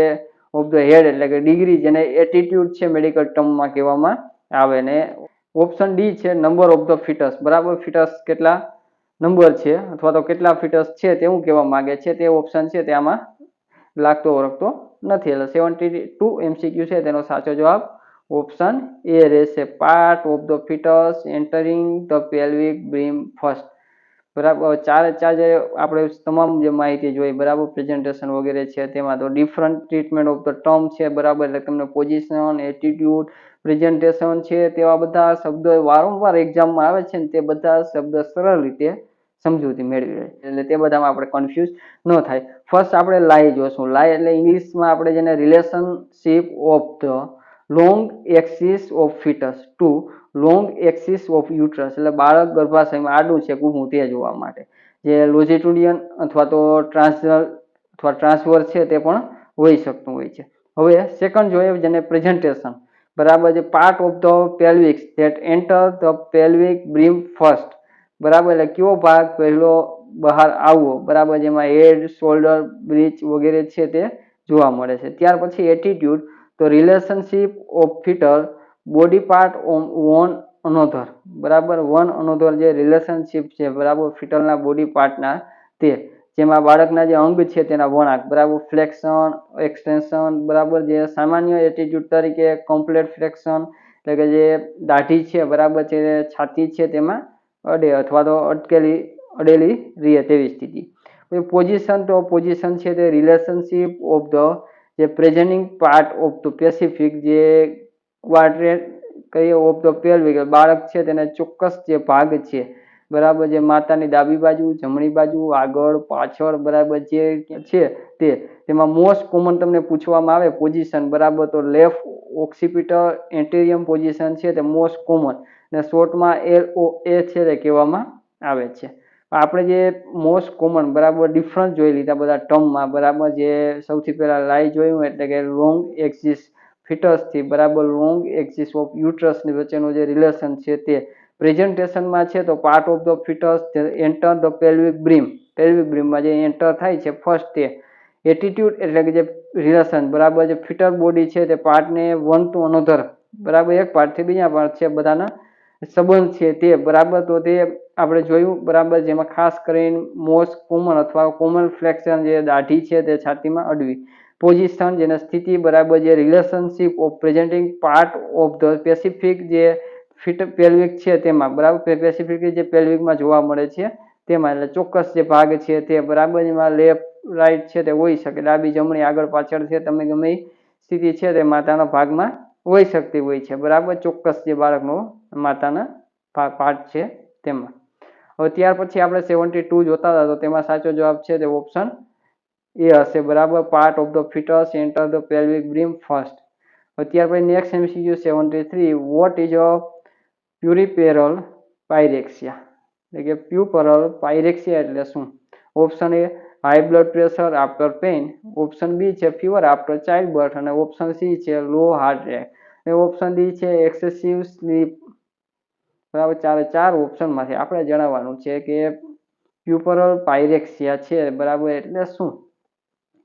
ઓફ ધ હેડ એટલે કે ડિગ્રી જેને એટીટ્યુડ છે મેડિકલ ટર્મમાં કહેવામાં આવે. ને ઓપ્શન ડી છે નંબર ઓફ ધ ફિટસ. બરાબર, ફિટસ કેટલા નંબર છે અથવા તો કેટલા ફિટસ છે તેવું કહેવા માંગે છે. તે ઓપ્શન છે તે આમાં લાગતો ઓળખતો નથી. એટલે 72 MCQ છે તેનો સાચો જવાબ ઓપ્શન એ રહેશે, part of the fetus entering the pelvic brim first. બરાબર, ચારે ચાર જે આપણે તમામ જે માહિતી જોઈ, બરાબર, પ્રેઝન્ટેશન વગેરે છે તેમાં તો different treatment of the term છે. બરાબર, એટલે તમને પોઝિશન, એટીટ્યુડ, પ્રેઝન્ટેશન છે તેવા બધા શબ્દો વારંવાર એક્ઝામમાં આવે છે ને તે બધા શબ્દ સરળ રીતે સમજૂતી મેળવી રહે એટલે તે બધામાં આપણે કન્ફ્યુઝ ન થાય. ફર્સ્ટ આપણે લાઈ જોશું. લાઈ એટલે ઇંગ્લિશમાં આપણે જેને relationship of the long axis of fetus to long axis of uterus, એટલે બાળક ગર્ભાશયમાં આડું છે ઊભું તે જોવા માટે. જે લોજીટ્યુડિયન અથવા તો ટ્રાન્સવર અથવા ટ્રાન્સવર છે તે પણ હોઈ શકતું હોય છે. હવે સેકન્ડ જોઈએ જેને પ્રેઝન્ટેશન. બરાબર, જે part of the pelvic that enter the pelvic brim first. બરાબર, એટલે કયો ભાગ પહેલો બહાર આવવો, બરાબર, જેમાં હેડ, શોલ્ડર, બ્રીચ વગેરે છે તે જોવા મળે છે. ત્યાર પછી એટીટ્યુડ, તો relationship of foetal body part on અનોધર. બરાબર, વન અનોધર જે રિલેશનશિપ છે, બરાબર, ફિટલના બોડી પાર્ટના તે જેમાં બાળકના જે અંગ છે તેના વળાંક, બરાબર, ફ્લેક્શન, એક્સટેન્શન. બરાબર, જે સામાન્ય એટીટ્યુડ તરીકે કમ્પ્લીટ ફ્લેક્શન એટલે કે જે દાઢી છે, બરાબર, છે છાતી છે તેમાં અડે અથવા તો અડેલી રહે તેવી સ્થિતિ. પોઝિશન, તો પોઝિશન છે તે રિલેશનશિપ ઓફ ધ જે presenting part of the Pacific જે ક્વાડ્રેન્ટ કહીએ ઓફ ધ પેલ્વિક, બાળક છે તેના ચોક્કસ જે ભાગ છે બરાબર, જે માતાની ડાબી બાજુ, જમણી બાજુ, આગળ, પાછળ બરાબર જે છે તેમાં મોસ્ટ કોમન તમને પૂછવામાં આવે પોઝિશન બરાબર, તો લેફ્ટ ઓક્સિપિટલ એન્ટેરિયમ પોઝિશન છે તે મોસ્ટ કોમન ને શોર્ટમાં LOA છે તે કહેવામાં આવે છે. આપણે જે મોસ્ટ કોમન બરાબર ડિફરન્સ જોઈ લીધા બધા ટર્મમાં બરાબર. જે સૌથી પહેલા લાઈ જોયું એટલે કે લોંગ એક્સિસ ફિટસથી બરાબર લોંગ એક્સિસ ઓફ યુટ્રસની વચ્ચેનું જે રિલેશન છે તે પ્રેઝન્ટેશનમાં છે તો part of the fetus enter the pelvic બ્રીમમાં જે એન્ટર થાય છે ફર્સ્ટ તે એટીટ્યુડ એટલે કે જે રિલેશન બરાબર, જે ફિટર બોડી છે તે પાર્ટને વન ટુ અનધર બરાબર, એક પાર્ટથી બીજા પાર્ટ છે બધાના સંબંધ છે તે બરાબર, તો તે આપણે જોયું બરાબર. જેમાં ખાસ કરીને મોસ્ટ કોમન અથવા કોમન ફ્લેક્શન જે દાઢી છે તે છાતીમાં અડવી, પોઝિશન જેને સ્થિતિ બરાબર, જે relationship of presenting part of the Pacific જે ફિટ પેલ્વિક છે તેમાં બરાબર, પેસિફિક જે પેલ્વિકમાં જોવા મળે છે તેમાં, એટલે ચોક્કસ જે ભાગ છે તે બરાબર. એમાં લેફ્ટ રાઈટ છે તે હોઈ શકે, ડાબી જમણી આગળ પાછળ છે તમે ગમે સ્થિતિ છે તે માતાના ભાગમાં હોઈ શકતી હોય છે બરાબર, ચોક્કસ જે બાળકનો માતાના પાર્ટ છે તેમાં. હવે ત્યાર પછી આપણે 72 જોતા હતા તો તેમાં સાચો જવાબ છે તે ઓપ્શન એ હશે બરાબર, part of the fetus enter the pelvic brim first. ત્યાર પછી next MCQ 73, what is a puerperal pyrexia, એટલે કે પ્યુપરલ પાયરેક્સિયા એટલે શું? Option A high blood pressure after pain, option B છે ફીવર આફ્ટર ચાઇલ્ડ બર્થ અને option C છે low heart rate અને ઓપ્શન ડી છે એક્સેસિવ સ્લીપ બરાબર. ચાર ઓપ્શનમાંથી આપણે જણાવવાનું છે કે પ્યુપરલ પાયરેક્સિયા છે બરાબર એટલે શું.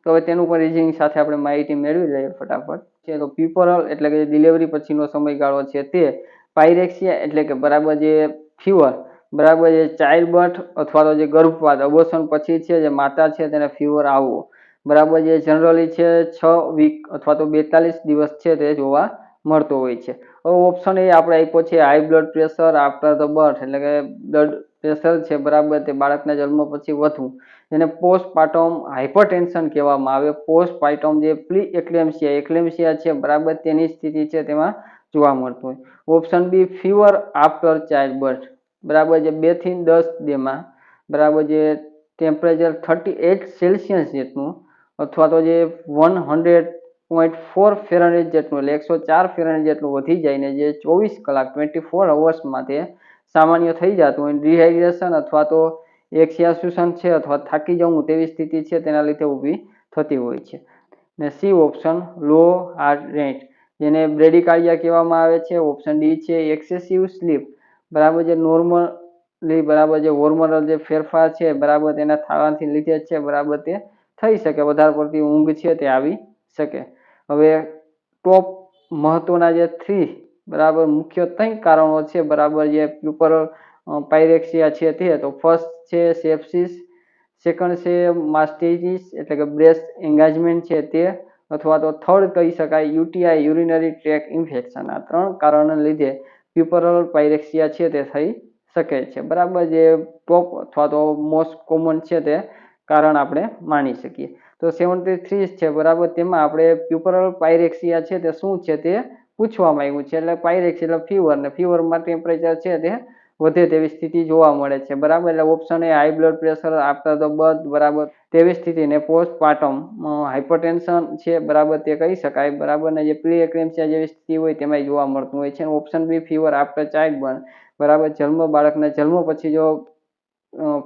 તો હવે તેનું પણ રીઝનિંગ સાથે આપણે માહિતી મેળવી લઈએ ફટાફટ. છે તો પ્યુપરલ એટલે કે ડિલિવરી પછીનો સમયગાળો છે તે, પાયરેક્સિયા એટલે કે બરાબર જે ફીવર બરાબર, જે ચાઇલ્ડ બર્થ અથવા તો જે ગર્ભપાત અબોર્શન પછી છે જે માતા છે તેને ફીવર આવવો બરાબર, જે જનરલી છે 6 વીક અથવા તો 42 દિવસ છે તે જોવા મળતો હોય છે. હવે ઓપ્શન એ આપણે આપ્યો છે high blood pressure after the birth, એટલે કે બ્લડ પ્રેશર છે બરાબર તે બાળકના જન્મ પછી વધવું, જેને પોસ્ટપાર્ટમ હાઇપરટેન્શન કહેવામાં આવે. પોસ્ટપાર્ટમ જે પ્રી એક્લેમ્સિયા છે બરાબર તેની સ્થિતિ છે તેમાં જોવા મળતું હોય. Option B fever after child birth બરાબર, જે 2 થી 10 દેમાં બરાબર, જે ટેમ્પરેચર 38 સેલ્સિયસ જેટલું અથવા તો જે 100.4 ફેરનહીટ જેટલું એટલે 104 ફેરનહીટ જેટલું વધી જાય ને જે 24 કલાક 24 અવર્સમાં તે સામાન્ય થઈ જતું હોય. ડિહાઇડ્રેશન અથવા તો એક્સિયાસુશન છે અથવા થાકી જવું તેવી સ્થિતિ છે તેના લીધે ઊભી થતી હોય છે. ને સી ઓપ્શન લો હાર્ટ રેટ જેને બ્રેડિકાર્ડિયા કહેવામાં આવે છે. ઓપ્શન ડી છે એક્સેસિવ સ્લીપ બરાબર, જે નોર્મલી બરાબર જે હોર્મોનલ જે ફેરફાર છે બરાબર તેના થવાથી લીધે છે બરાબર તે થઈ શકે, વધારે પડતી ઊંઘ છે તે આવી શકે. હવે ટોપ મહત્વના જે 3 બરાબર મુખ્ય 3 કારણો છે બરાબર જે પ્યુપરલ પાયરેક્સિયા છે તે, તો ફર્સ્ટ છે સેપ્સિસ, સેકન્ડ છે માસ્ટેઇટિસ એટલે કે બ્રેસ્ટ એન્ગેજમેન્ટ છે તે, અથવા તો થર્ડ કહી શકાય UTI યુરિનરી ટ્રેક ઇન્ફેક્શન. આ 3 કારણોને લીધે પ્યુપરલ પાયરેક્સિયા છે તે થઈ શકે છે બરાબર, જે ટોપ અથવા તો મોસ્ટ કોમન છે તે કારણ આપણે માની શકીએ. તો 73 છે બરાબર, તેમાં આપણે પ્યુપરલ પાયરેક્સિયા છે તે શું છે તે પૂછવામાં આવ્યું છે. એટલે પાયરેક્સિયા એટલે ફીવર ને ફીવરમાં ટેમ્પરેચર છે તે વધે તેવી સ્થિતિ જોવા મળે છે બરાબર. એટલે option A high blood pressure after the birth બરાબર તેવી સ્થિતિને પોસ્ટપાર્ટમ હાઇપરટેન્શન છે બરાબર તે કહી શકાય બરાબર, ને જે પ્રી એક્લેમ્સિયા જેવી સ્થિતિ હોય તેમાં જોવા મળતું હોય છે. Option B fever after child birth બરાબર, બાળકના જન્મ પછી જો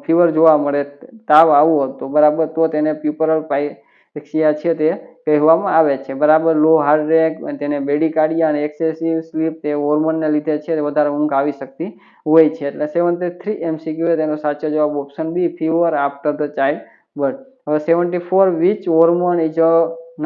ફીવર જોવા મળે, તાવ આવવો તો બરાબર તો તેને પ્યુપરલ પાયરેક્સિયા છે તે કહેવામાં આવે છે બરાબર. લો હાર્ટ રેટ તેને બ્રેડિકાર્ડિયા અને એક્સેસિવ સ્લીપ તે હોર્મોનને લીધે છે વધારે ઊંઘ આવી શકતી હોય છે. એટલે 73 MCQ તેનો સાચો જવાબ option B fever after the child birth. હવે 74 which hormone is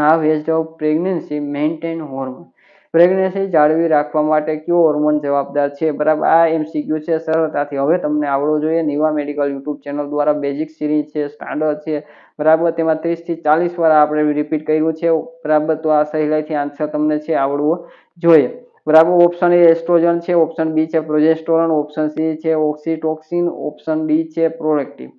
known as the pregnancy maintain hormone, pregnancy જાળવી રાખવા માટે કયો હોર્મોન જવાબદાર છે બરાબર. આ MCQ છે સરળતાથી હવે તમને આવડવો જોઈએ. નિવા મેડિકલ યુટ્યુબ ચેનલ દ્વારા બેઝિક સિરીઝ છે, સ્ટાન્ડર્ડ છે બરાબર, તેમાં 30 થી 40 વાર આપણે રિપીટ કર્યું છે બરાબર, તો આ સહેલાઈથી આન્સર તમને છે આવડવો જોઈએ બરાબર. ઓપ્શન એ એસ્ટ્રોજન છે, ઓપ્શન બી છે પ્રોજેસ્ટેરોન, ઓપ્શન સી છે ઓક્સિટોક્સિન, ઓપ્શન ડી છે પ્રોલેક્ટિન.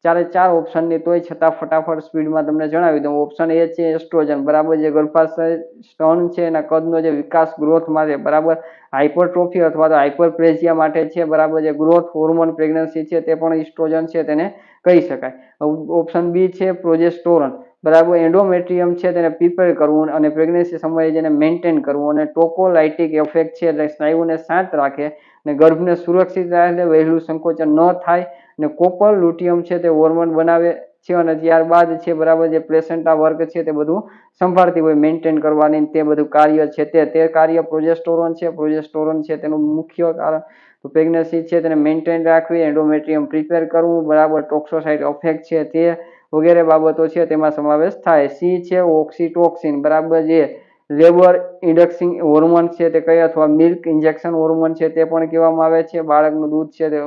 ચારે ચાર ઓપ્શનની તોય છતાં ફટાફટ સ્પીડમાં તમને જણાવી દઉં. ઓપ્શન એ છે એસ્ટ્રોજન, બરાબર. જે ગર્ભાશય સ્તન છે એના કદનો જે વિકાસ ગ્રોથ માટે, બરાબર, હાઇપરટ્રોફી અથવા તો હાઇપરપ્લેઝિયા માટે છે, બરાબર. જે ગ્રોથ હોર્મોન પ્રેગ્નન્સી છે તે પણ એસ્ટ્રોજન છે તેને કહી શકાય. ઓપ્શન બી છે પ્રોજેસ્ટેરોન, બરાબર. એન્ડોમેટ્રિયમ છે તેને પ્રિપેર કરવું અને પ્રેગ્નન્સી સમયે જેને મેન્ટેન કરવું, અને ટોકોલાઇટિક ઇફેક્ટ છે એટલે સ્નાયુઓને શાંત રાખે અને ગર્ભને સુરક્ષિત રાખે, વહેલું સંકોચન ન થાય, અને કોપર લ્યુટિયમ છે તે હોર્મોન બનાવે છે અને ત્યારબાદ છે, બરાબર, જે પ્લેસેન્ટા વર્ક છે તે બધું સંભાળતી હોય મેન્ટેન કરવાની, તે બધું કાર્ય છે તે કાર્ય પ્રોજેસ્ટેરોન છે. પ્રોજેસ્ટેરોન છે તેનું મુખ્ય કારણ પ્રેગ્નન્સી છે તેને મેન્ટેન રાખવી, એન્ડોમેટ્રિયમ પ્રિપેર કરવું, બરાબર, ટોક્સોસાઇટ ઇફેક્ટ છે તે વગેરે બાબતો છે તેમાં સમાવેશ થાય. સી છે ઓક્સિટોક્સિન, બરાબર. જે લેબર ઇન્ડક્સિંગ હોર્મોન છે તે કઈ અથવા મિલ્ક ઇન્જેક્શન હોર્મોન છે તે પણ કહેવામાં આવે છે. બાળકનું દૂધ છે તે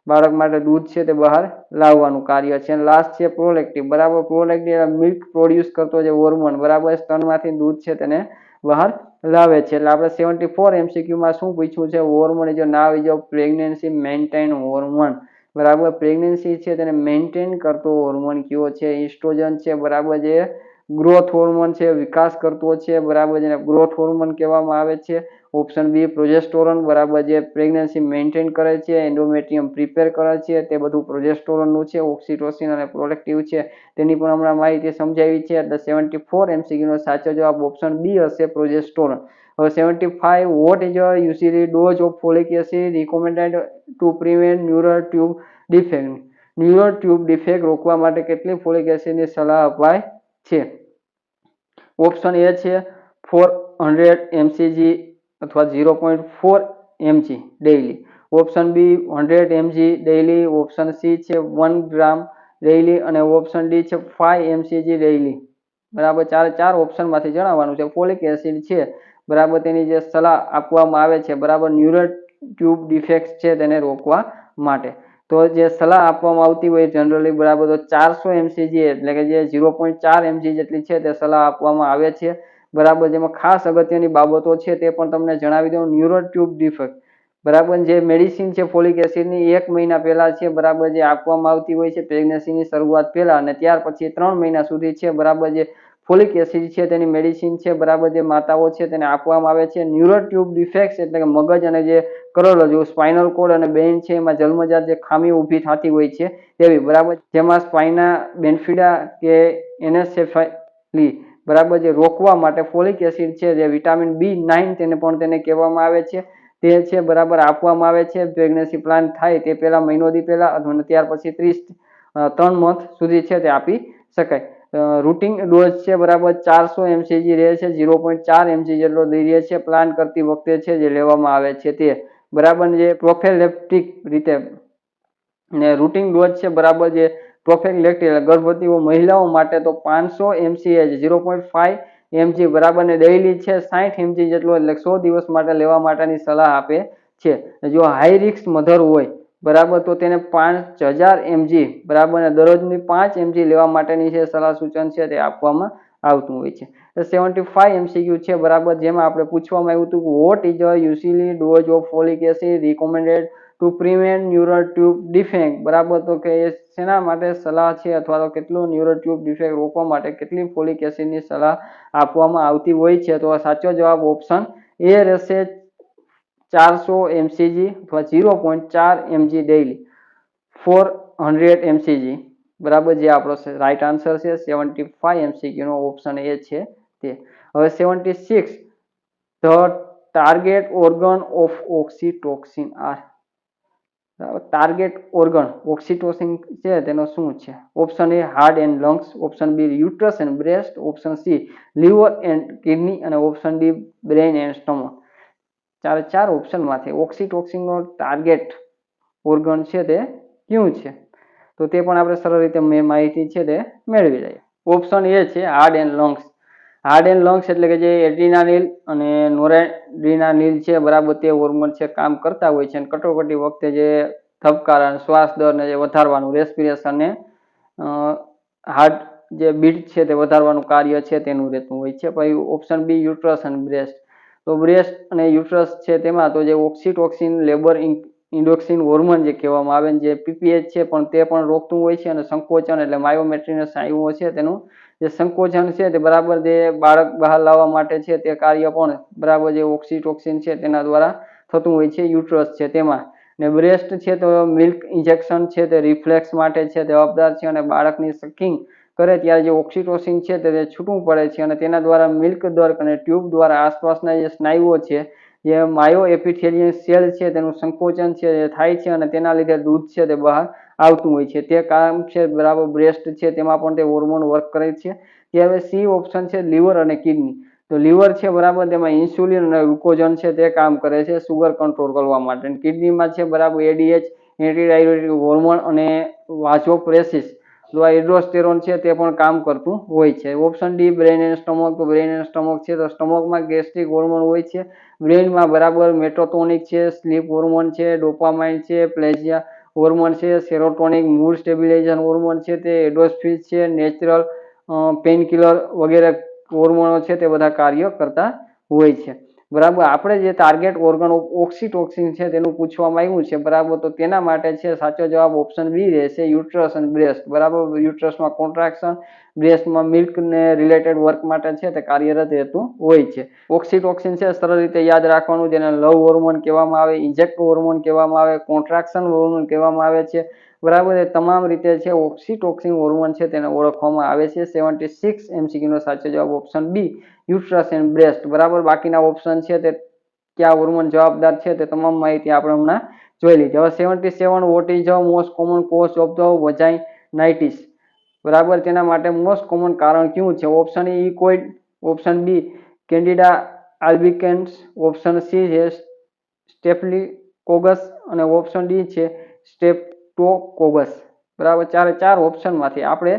બાળક માટે દૂધ છે તે બહાર લાવવાનું કાર્ય છે. લાસ્ટ છે પ્રોલેક્ટિન, બરાબર. પ્રોલેક્ટિન મિલ્ક પ્રોડ્યુસ કરતો જે હોર્મોન, બરાબર, સ્તનમાંથી દૂધ છે તેને બહાર લાવે છે. એટલે આપણે 74 MCQ શું પૂછ્યું છે? Hormone is now is pregnancy maintain hormone, બરાબર. પ્રેગ્નન્સી છે તેને મેન્ટેન કરતો હોર્મોન કયો છે? એસ્ટ્રોજન છે, બરાબર. જે ગ્રોથ હોર્મોન છે, વિકાસ કરતો છે, બરાબર, જેને ગ્રોથ હોર્મોન કહેવામાં આવે છે. ઓપ્શન બી પ્રોજેસ્ટેરોન, બરાબર. જે પ્રેગ્નન્સી મેન્ટેન કરે છે, એન્ડોમેટ્રિયમ પ્રિપેર કરે છે, તે બધું પ્રોજેસ્ટેરોનનું છે. ઓક્સિટોસિન અને પ્રોલેક્ટિવ છે તેની પણ હમણાં માહિતી સમજાવી છે. એટલે 74 MCQ નો સાચો જવાબ ઓપ્શન બી હશે, પ્રોજેસ્ટેરોન. હવે 75, what is usually dose of folic acid recommended two prevent neural tube defect? Neural tube defect રોકવા માટે કેટલી ફોલિક એસિડની સલાહ અપાય છે? ઓપ્શન એ છે 400 mcg અથવા 0.4 mg daily. Option B 100 mg daily. Option C છે 1 ગ્રામ ડેઇલી અને ઓપ્શન ડી છે 5 mcg ડેઇલી. બરાબર. ચાર ઓપ્શનમાંથી જણાવવાનું છે. ફોલિક એસિડ છે, બરાબર, તેની જે સલાહ આપવામાં આવે છે, બરાબર, ન્યુરલ ટ્યુબ ડિફેક્ટ છે તેને રોકવા માટે, તો જે સલાહ આપવામાં આવતી હોય જનરલી, બરાબર, તો 400 mcg એટલે કે જે 0.4 mg જેટલી છે તે સલાહ આપવામાં આવે છે, બરાબર. જેમાં ખાસ અગત્યની બાબતો છે તે પણ તમને જણાવી દઉં. ન્યુરલ ટ્યુબ ડિફેક્ટ, બરાબર, જે મેડિસિન છે ફોલિક એસિડની 1 મહિના પહેલા છે, બરાબર, જે આપવામાં આવતી હોય છે પ્રેગ્નન્સીની શરૂઆત પહેલા, અને ત્યાર પછી 3 મહિના સુધી છે, બરાબર, જે ફોલિક એસિડ છે તેની મેડિસિન છે, બરાબર, જે માતાઓ છે તેને આપવામાં આવે છે. ન્યુરલ ટ્યુબ ડિફેક્ટ એટલે કે મગજ અને જે કરોડરજ્જુ, સ્પાઇનલ કોર્ડ અને બ્રેઇન છે એમાં જન્મજાત જે ખામી ઊભી થતી હોય છે તેવી, બરાબર, જેમાં સ્પાઇના બેન્ફિડા કે એનેસેફાલી, બરાબર, જે રોકવા માટે ફોલિક એસિડ છે જે વિટામિન B9 તેને કહેવામાં આવે છે તે છે, બરાબર, આપવામાં આવે છે. પ્રેગ્નન્સી પ્લાન થાય તે પહેલા, મહિનો દી પહેલા, અથવા ત્યાર પછી 3 મંથ સુધી છે તે આપી શકાય. રૂટિન ડોઝ છે, બરાબર, 400 mcg રહે છે, 0.4 mg જેટલો રહે છે પ્લાન કરતી વખતે છે જે લેવામાં આવે છે તે, બરાબર. જે પ્રોફેલેક્ટિક રીતે ને રૂટિન ડોઝ છે, બરાબર, જે પ્રોફેલેક્ટિક ગર્ભવતી મહિલાઓ માટે તો 500 mcg 0.5 mg, બરાબર, ને ડેઇલી છે 60 mg જેટલો, એટલે 100 દિવસ માટે લેવા માટેની સલાહ આપે છે. જો હાઈ રિસ્ક મધર હોય, બરાબર, તો તેને 5000 mg, બરાબર, ને દરરોજની 5 mg લેવા માટેની છે સલાહ સૂચન છે તે આપવામાં આવતું હોય છે. 75 MCQ છે, બરાબર, જેમાં આપણે પૂછવામાં આવ્યું હતું what is usually dose of folic acid recommended two prevent neural tube defect, બરાબર, તો કે શેના માટે સલાહ છે અથવા તો કેટલું ન્યુરલ ટ્યુબ ડિફેક્ટ રોકવા માટે કેટલી ફોલિક એસિડની સલાહ આપવામાં આવતી હોય છે? તો સાચો જવાબ ઓપ્શન એ રહેશે, 400 mcg અથવા 0.4 mg ડેઇલી, 400 mcg, બરાબર, જે આપણો રાઈટ આન્સર છે 75 MCQ નો ઓપ્શન એ છે તે. હવે 76, the target organ of oxytocin are. Target organ oxytocin છે તેનો શું છે? Option A heart and lungs, option B uterus and breast, option C liver and kidney અને option D brain and stomach. ચાર ઓપ્શનમાંથી ઓક્સિટોસિનનો ટાર્ગેટ ઓર્ગન છે તે કયું છે? તો તે પણ આપણે સરળ રીતે માહિતી છે તે મેળવી લઈએ. ઓપ્શન એ છે heart and lungs. Heart and lungs એટલે કે જે એડ્રીનાલિન અને નોરેડ્રીનાલિન છે, બરાબર, તે હોર્મોન છે કામ કરતા હોય છે અને કટોકટી વખતે જે ધબકારા, શ્વાસ દરને જે વધારવાનું, રેસ્પિરેશન ને હાર્ટ જે બીટ છે તે વધારવાનું કાર્ય છે તેનું રહેતું હોય છે. પછી ઓપ્શન બી યુટ્રસ અને બ્રેસ્ટ. તો બ્રેસ્ટ અને યુટ્રસ છે તેમાં તો જે ઓક્સિટોસિન લેબર ઇન્ડોક્સિન હોર્મોન જે કહેવામાં આવે જે પીપીએચ છે પણ તે પણ રોકતું હોય છે અને સંકોચન એટલે માયોમેટ્રીનસ સ્નાયુઓ છે તેનું જે સંકોચન છે તે બરાબર જે બાળક બહાર લાવવા માટે છે તે કાર્ય પણ બરાબર જે ઓક્સિટોક્સિન છે તેના દ્વારા થતું હોય છે યુટ્રસ છે તેમાં. ને બ્રેસ્ટ છે તો મિલ્ક ઇન્જેક્શન છે તે રિફ્લેક્સ માટે છે જવાબદાર છે અને બાળકની સકિંગ કરે ત્યારે જે ઓક્સિટોસિન છે તે છૂટવું પડે છે અને તેના દ્વારા મિલ્ક દર્ક અને ટ્યુબ દ્વારા આસપાસના જે સ્નાયુઓ છે જે માયો એપિથેલિયલ સેલ છે તેનું સંકોચન છે એ થાય છે અને તેના લીધે દૂધ છે તે બહાર આવતું હોય છે તે કામ છે બરાબર બ્રેસ્ટ છે તેમાં પણ તે હોર્મોન વર્ક કરે છે. ત્યારે સી ઓપ્શન છે લીવર અને કિડની. તો લીવર છે બરાબર તેમાં ઇન્સ્યુલિન અને ગ્લુકોઝન છે તે કામ કરે છે સુગર કંટ્રોલ કરવા માટે. કિડનીમાં છે બરાબર એડીએચ એન્ટીડાયરેટિક હોર્મોન અને વાઝોપ્રેસિસ અથવા એડ્રોસ્ટેરોન છે તે પણ કામ કરતું હોય છે. Option D brain and stomach. તો બ્રેન એન્ડ સ્ટમક છે તો સ્ટમકમાં ગેસ્ટ્રિક હોર્મોન હોય છે. બ્રેનમાં બરાબર મેટોટોનિક છે, સ્લીપ હોર્મોન છે, ડોપામાઇન છે, પ્લેઝિયા હોર્મોન છે, સેરોટોનિક મૂડ સ્ટેબિલાઇઝેશન હોર્મોન છે તે એડોસ્ફિન છે, નેચરલ પેનકિલર વગેરે હોર્મોનો છે તે બધા કાર્ય કરતા હોય છે. બરાબર આપણે જે ટાર્ગેટ ઓર્ગન ઓક્સિટોક્સિન છે તેનું પૂછવામાં આવ્યું છે બરાબર તો તેના માટે છે સાચો જવાબ ઓપ્શન બી રહેશે યુટ્રસ અને બ્રેસ્ટ. બરાબર યુટ્રસમાં કોન્ટ્રાક્શન, બ્રેસ્ટમાં મિલ્ક ને રિલેટેડ વર્ક માટે છે તે કાર્યરત રહેતું હોય છે. ઓક્સિટોક્સિન છે સરળ રીતે યાદ રાખવાનું જેને લવ હોર્મોન કહેવામાં આવે, ઇન્જેક્ટ હોર્મોન કહેવામાં આવે, કોન્ટ્રાક્શન હોર્મોન કહેવામાં આવે છે. બરાબર એ તમામ રીતે છે ઓક્સિટોક્સિન હોર્મોન છે તેને ઓળખવામાં આવે છે. 76 MCQ નો સાચો જવાબ option B uterus and breast. બરાબર બાકીના ઓપ્શન છે તે કયા હોર્મોન જવાબદાર છે તે તમામ માહિતી આપણે હમણાં જોઈ લીધી. હવે 77 what is the most common cause of the vaginitis. બરાબર તેના માટે મોસ્ટ કોમન કારણ કયું છે? ઓપ્શન ઈ ઇકોઇડ, option B candida albicans, option C છે સ્ટેફિલોકોકસ અને ઓપ્શન ડી છે સ્ટ્રેપ્ટોકોકસ. બરાબર ચાર ઓપ્શનમાંથી આપણે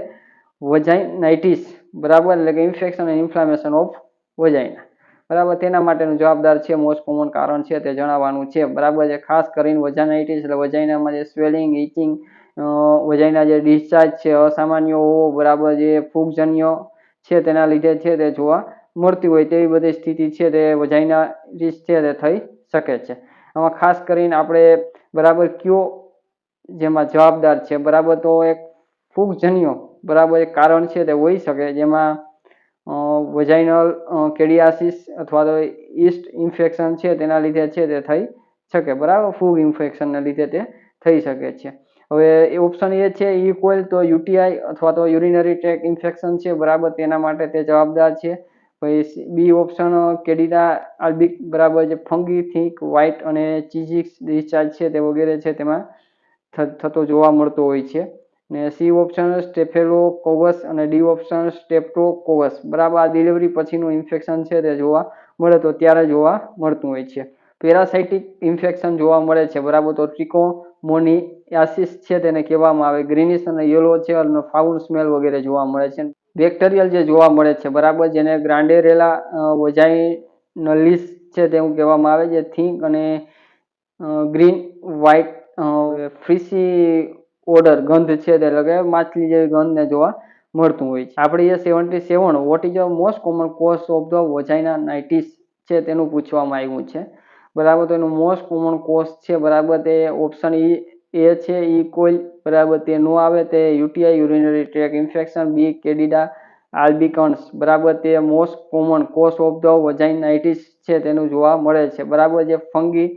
વજાઇનાઇટિસ બરાબર એટલે કે ઇન્ફેક્શન અને ઇન્ફ્લામેશન ઓફ વજાઇના બરાબર તેના માટેનું જવાબદાર છે મોસ્ટ કોમન કારણ છે તે જણાવવાનું છે. બરાબર છે ખાસ કરીને વજાઇનાઇટિસ એટલે વજાઇનામાં જે સ્વેલિંગ, ઇચિંગ, વજાઇના જે ડિસ્ચાર્જ છે અસામાન્ય હોવો બરાબર જે ફૂગજન્ય છે તેના લીધે છે તે જોવા મળતી હોય તેવી બધી સ્થિતિ છે તે વજાઇનાઇટિસ છે તે થઈ શકે છે. આમાં ખાસ કરીને આપણે બરાબર કયો જેમાં જવાબદાર છે બરાબર તો એક ફૂગજન્ય બરાબર એક કારણ છે તે હોઈ શકે જેમાં વજાઇનલ કેડિયાસિસ અથવા તો ઈસ્ટ ઇન્ફેક્શન છે તેના લીધે છે તે થઈ શકે. બરાબર ફૂગ ઇન્ફેક્શનના લીધે તે થઈ શકે છે. હવે એ ઓપ્શન એ છે ઈ કોઇલ તો યુટીઆઈ અથવા તો યુરિનરી ટ્રેક ઇન્ફેક્શન છે બરાબર તેના માટે તે જવાબદાર છે. પછી બી ઓપ્શન કેડિડા આલ્બિક બરાબર જે ફંગી થીક વ્હાઇટ અને ચીઝિક ડિસ્ચાર્જ છે તે વગેરે છે તેમાં થતો જોવા મળતો હોય છે. ને સી ઓપ્શન સ્ટેફિલોકોકસ અને ડી ઓપ્શન સ્ટ્રેપ્ટોકોકસ. બરાબર આ ડિલિવરી પછીનું ઇન્ફેક્શન છે તે જોવા મળે તો ત્યારે જોવા મળતું હોય છે. પેરાસાઇટિક ઇન્ફેક્શન જોવા મળે છે બરાબર તો ટ્રિકોમોનિયાસિસ છે તેને કહેવામાં આવે. ગ્રીનિશ અને યલો છે અને ફાઉલ સ્મેલ વગેરે જોવા મળે છે. બેક્ટેરિયલ જે જોવા મળે છે બરાબર જેને ગ્રાન્ડેરેલા વજાઇનલિસ છે તેવું કહેવામાં આવે છે. થિક અને ગ્રીન વ્હાઇટ ફ્રીસી ઓડર ગંધ છે એટલે કે માછલી જેવી ગંધને જોવા મળતું હોય છે. આપણે એ 77 what is the most common cause of the vaginitis છે તેનું પૂછવામાં આવ્યું છે. બરાબર તો એનું મોસ્ટ કોમન કોઝ છે બરાબર તે ઓપ્શન એ છે ઈ કોઇલ બરાબર તે નો આવે તે UTI urinary tract infection. B candida albicans બરાબર તે most common cause of the vaginitis છે તેનું જોવા મળે છે. બરાબર જે ફંગી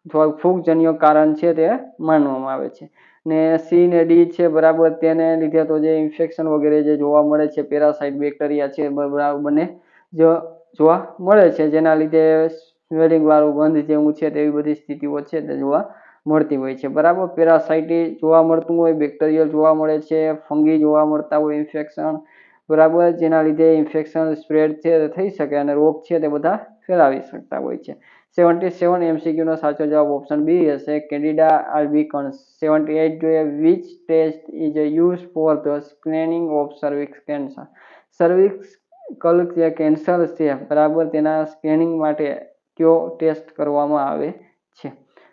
અથવા ફૂગજન્ય કારણ છે તે માનવામાં આવે છે. ને સી ને ડી છે બરાબર તેને લીધે તો જે ઇન્ફેક્શન વગેરે જે જોવા મળે છે પેરાસાઇટ બેક્ટેરિયા છે બરાબર બંને જોવા મળે છે જેના લીધે સ્મેલિંગ વાળું ગંધ જેવું છે તેવી બધી સ્થિતિઓ છે તે જોવા મળતી હોય છે. બરાબર પેરાસાઇટી જોવા મળતું હોય, બેક્ટેરિયલ જોવા મળે છે, ફંગી જોવા મળતા હોય ઇન્ફેક્શન બરાબર જેના લીધે ઇન્ફેક્શન સ્પ્રેડ છે થઈ શકે અને રોગ છે તે બધા ફેલાવી શકતા હોય છે. 77 MCQ નો સાચો જવાબ ઓપ્શન બી હશે કેન્ડિડા આલ્બિકન્સ. 78 જોઈએ which test is use for the screening of cervix cancer. Cervical જે કેન્સર છે બરાબર તેના સ્કેનિંગ માટે કયો ટેસ્ટ કરવામાં આવે છે?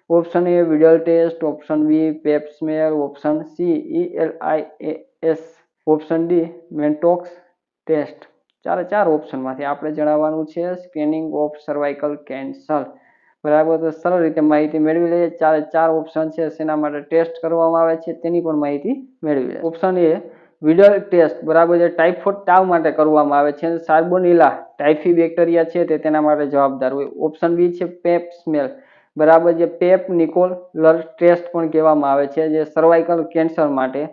Option A widal test, option B pap smear, option C ELIAS, option D mantoux test. ચાર ઓપ્શનમાંથી આપણે જણાવવાનું છે સ્કેનિંગ ઓફ સર્વાઇકલ કેન્સર. બરાબર, તો સરળ રીતે માહિતી મેળવી લઈએ. ચાર ઓપ્શન છે શેના માટે ટેસ્ટ કરવામાં આવે છે તેની પણ માહિતી મેળવી લઈએ. ઓપ્શન એ વિડલ ટેસ્ટ, બરાબર, જે ટાઇફોઇડ તાવ માટે કરવામાં આવે છે. સાલ્મોનેલા ટાઇફી બેક્ટેરિયા છે તે તેના માટે જવાબદાર હોય. ઓપ્શન બી છે પેપ સ્મેલ, બરાબર, જે પેપ નિકોલર ટેસ્ટ પણ કહેવામાં આવે છે, જે સર્વાઇકલ કેન્સર માટે.